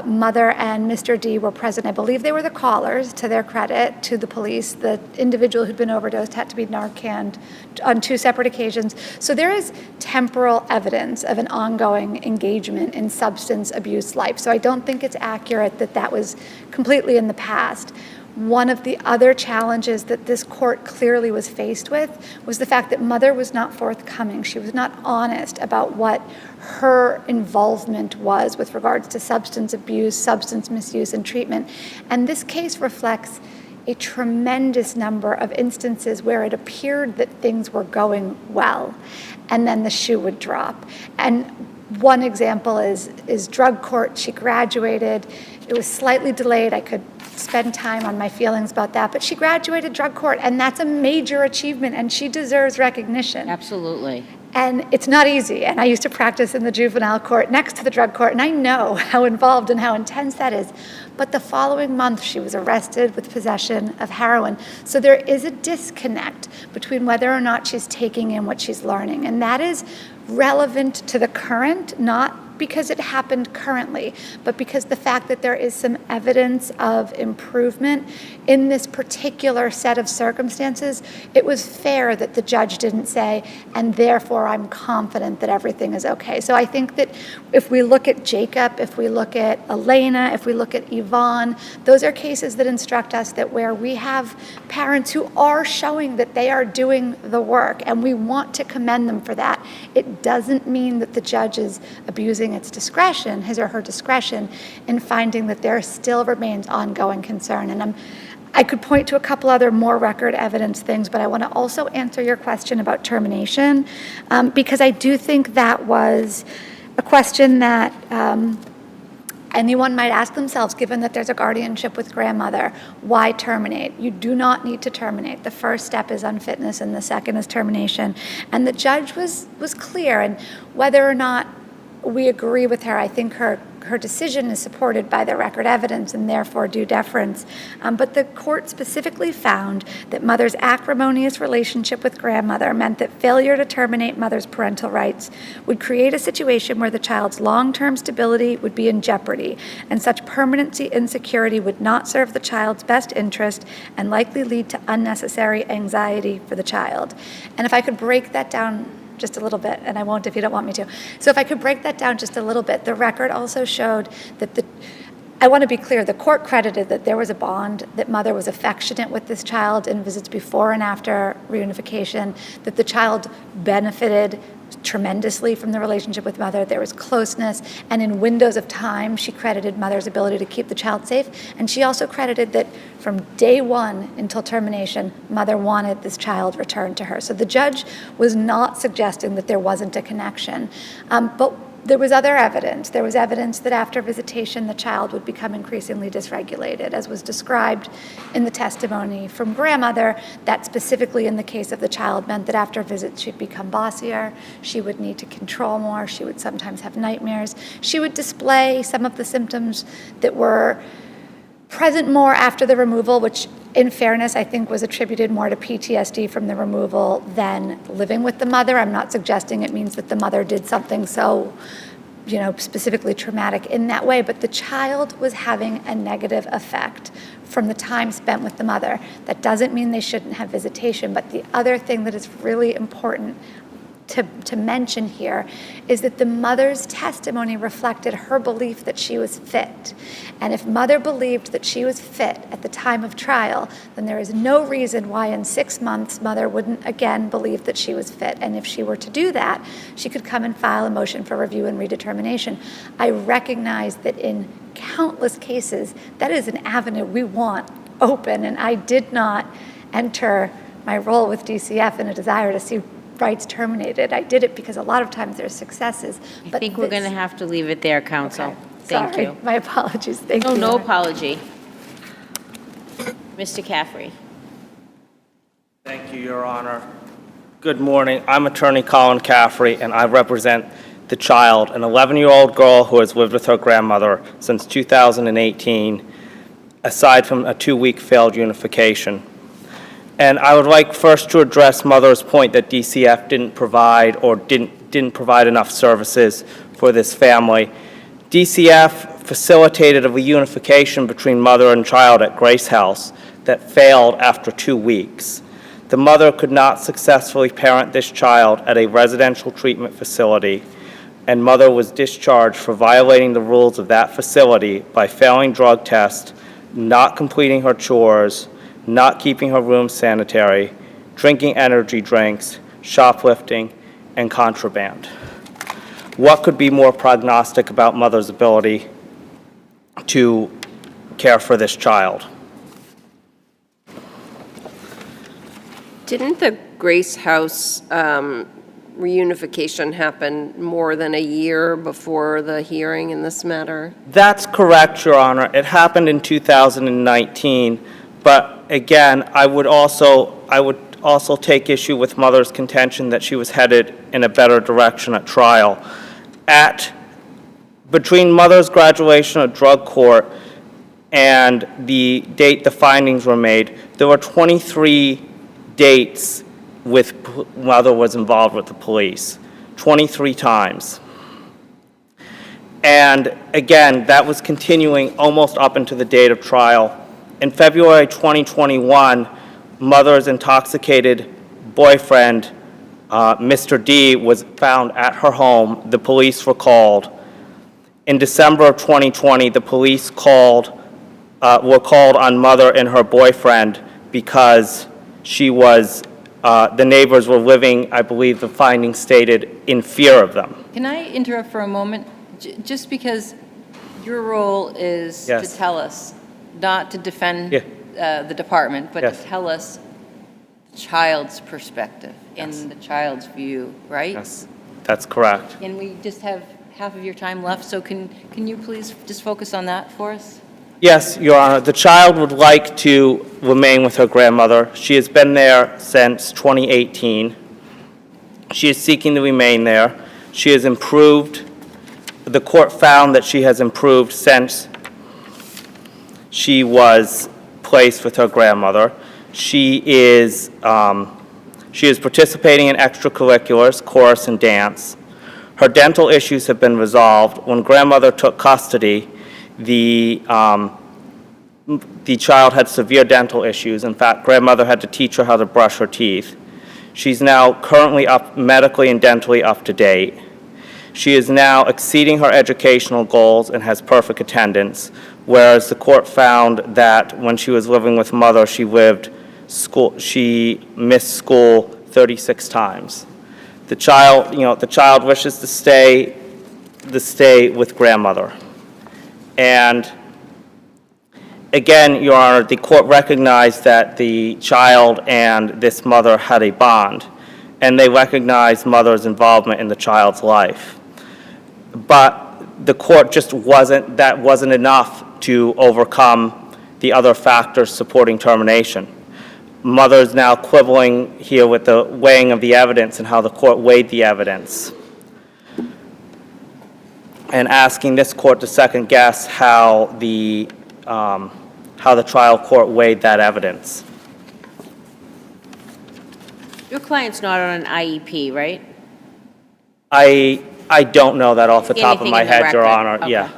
mother and Mr. D were present. I believe they were the callers, to their credit, to the police. The individual who'd been overdosed had to be Narcaned on 2 separate occasions. So there is temporal evidence of an ongoing engagement in substance abuse life. So I don't think it's accurate that that was completely in the past. One of the other challenges that this court clearly was faced with was the fact that mother was not forthcoming. She was not honest about what her involvement was with regards to substance abuse, substance misuse, and treatment. And this case reflects a tremendous number of instances where it appeared that things were going well, and then the shoe would drop. And one example is drug court. She graduated. It was slightly delayed. I could spend time on my feelings about that, but she graduated drug court, and that's a major achievement, and she deserves recognition.
Absolutely.
And it's not easy, and I used to practice in the juvenile court next to the drug court, and I know how involved and how intense that is. But the following month, she was arrested with possession of heroin. So there is a disconnect between whether or not she's taking in what she's learning, and that is relevant to the current, not because it happened currently, but because the fact that there is some evidence of improvement in this particular set of circumstances, it was fair that the judge didn't say, and therefore I'm confident that everything is okay. So I think that if we look at Jacob, if we look at Elena, if we look at Yvonne, those are cases that instruct us that where we have parents who are showing that they are doing the work, and we want to commend them for that, it doesn't mean that the judge is abusing its discretion, his or her discretion, in finding that there still remains ongoing concern. And I could point to a couple other more record evidence things, but I want to also answer your question about termination, because I do think that was a question that anyone might ask themselves, given that there's a guardianship with grandmother. Why terminate? You do not need to terminate. The first step is unfitness, and the second is termination. And the judge was clear, and whether or not we agree with her, I think her decision is supported by the record evidence and therefore due deference. But the court specifically found that mother's acrimonious relationship with grandmother meant that failure to terminate mother's parental rights would create a situation where the child's long-term stability would be in jeopardy, and such permanency insecurity would not serve the child's best interest and likely lead to unnecessary anxiety for the child. And if I could break that down just a little bit, and I won't if you don't want me to. So if I could break that down just a little bit, the record also showed that I want to be clear, the court credited that there was a bond, that mother was affectionate with this child in visits before and after reunification, that the child benefited tremendously from the relationship with mother. There was closeness, and in windows of time, she credited mother's ability to keep the child safe, and she also credited that from day one until termination, mother wanted this child returned to her. So the judge was not suggesting that there wasn't a connection, but there was other evidence. There was evidence that after visitation, the child would become increasingly dysregulated, as was described in the testimony from grandmother. That specifically in the case of the child meant that after visits, she'd become bossier. She would need to control more. She would sometimes have nightmares. She would display some of the symptoms that were present more after the removal, which in fairness, I think was attributed more to PTSD from the removal than living with the mother. I'm not suggesting it means that the mother did something so, specifically traumatic in that way, but the child was having a negative effect from the time spent with the mother. That doesn't mean they shouldn't have visitation, but the other thing that is really important to mention here is that the mother's testimony reflected her belief that she was fit. And if mother believed that she was fit at the time of trial, then there is no reason why in 6 months mother wouldn't again believe that she was fit. And if she were to do that, she could come and file a motion for review and redetermination. I recognize that in countless cases, that is an avenue we want open, and I did not enter my role with DCF in a desire to see rights terminated. I did it because a lot of times there's successes.
I think we're going to have to leave it there, counsel.
Okay.
Thank
Sorry.
you.
My apologies. Thank
No,
you.
no apology. Mr. Caffrey.
Thank you, Your Honor. Good morning. I'm Attorney Colin Caffrey, and I represent the child, an 11-year-old girl who has lived with her grandmother since 2018, aside from a 2-week failed unification. And I would like first to address Mother's point that DCF didn't provide or didn't provide enough services for this family. DCF facilitated a reunification between mother and child at Grace House that failed after 2 weeks. The mother could not successfully parent this child at a residential treatment facility, and mother was discharged for violating the rules of that facility by failing drug tests, not completing her chores, not keeping her room sanitary, drinking energy drinks, shoplifting, and contraband. What could be more prognostic about mother's ability to care for this child?
Didn't the Grace House reunification happen more than a year before the hearing in this matter?
That's correct, Your Honor. It happened in 2019, but again, I would also take issue with mother's contention that she was headed in a better direction at trial. Between mother's graduation of drug court and the date the findings were made, there were 23 dates with mother was involved with the police, 23 times. And again, that was continuing almost up into the date of trial. In February 2021, mother's intoxicated boyfriend, Mr. D, was found at her home. The police were called. In December of 2020, the police were called on mother and her boyfriend because the neighbors were living, I believe the findings stated, in fear of them.
Can I interrupt for a moment? Just because your role is to tell us, not to defend the department, but to tell us the child's perspective and the child's view, right?
Yes, that's correct.
And we just have half of your time left, so can you please just focus on that for us?
Yes, Your Honor. The child would like to remain with her grandmother. She has been there since 2018. She is seeking to remain there. She has improved. The court found that she has improved since she was placed with her grandmother. She is participating in extracurriculars, chorus, and dance. Her dental issues have been resolved. When grandmother took custody, the child had severe dental issues. In fact, grandmother had to teach her how to brush her teeth. She's now currently medically and dentally up to date. She is now exceeding her educational goals and has perfect attendance, whereas the court found that when she was living with mother, she missed school 36 times. The child wishes to stay with grandmother. And again, Your Honor, the court recognized that the child and this mother had a bond, and they recognized mother's involvement in the child's life. But the court just wasn't enough to overcome the other factors supporting termination. Mother's now quibbling here with the weighing of the evidence and how the court weighed the evidence, and asking this court to second guess how the trial court weighed that evidence.
Your client's not on an IEP, right?
I don't know that off the top of my
Anything in the
head, Your
record?
Honor.
Okay.
Yeah.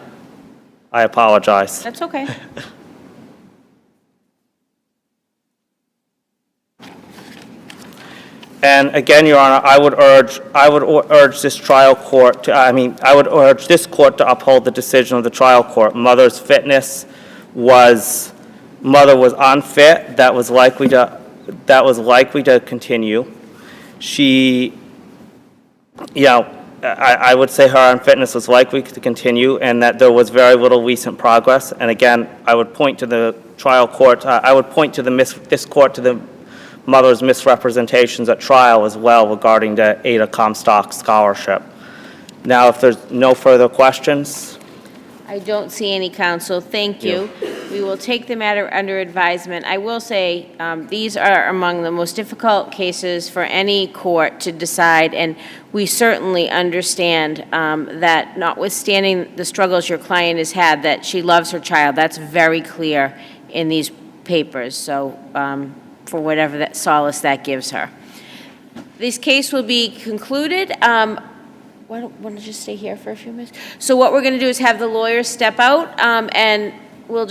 I apologize.
That's okay.
And again, Your Honor, I would urge this trial court to, I would urge this court to uphold the decision of the trial court. Mother's fitness was, mother was unfit. That was likely to continue. She, I would say her unfitness was likely to continue, and that there was very little recent progress. And again, I would point to the trial court. I would point to this court to the mother's misrepresentations at trial as well regarding the Ada Comstock scholarship. Now, if there's no further questions.
I don't see any, counsel. Thank you. We will take the matter under advisement. I will say these are among the most difficult cases for any court to decide, and we certainly understand that notwithstanding the struggles your client has had, that she loves her child. That's very clear in these papers. So for whatever that solace that gives her. This case will be concluded. Why don't you just stay here for a few minutes? So what we're going to do is have the lawyers step out, and we'll just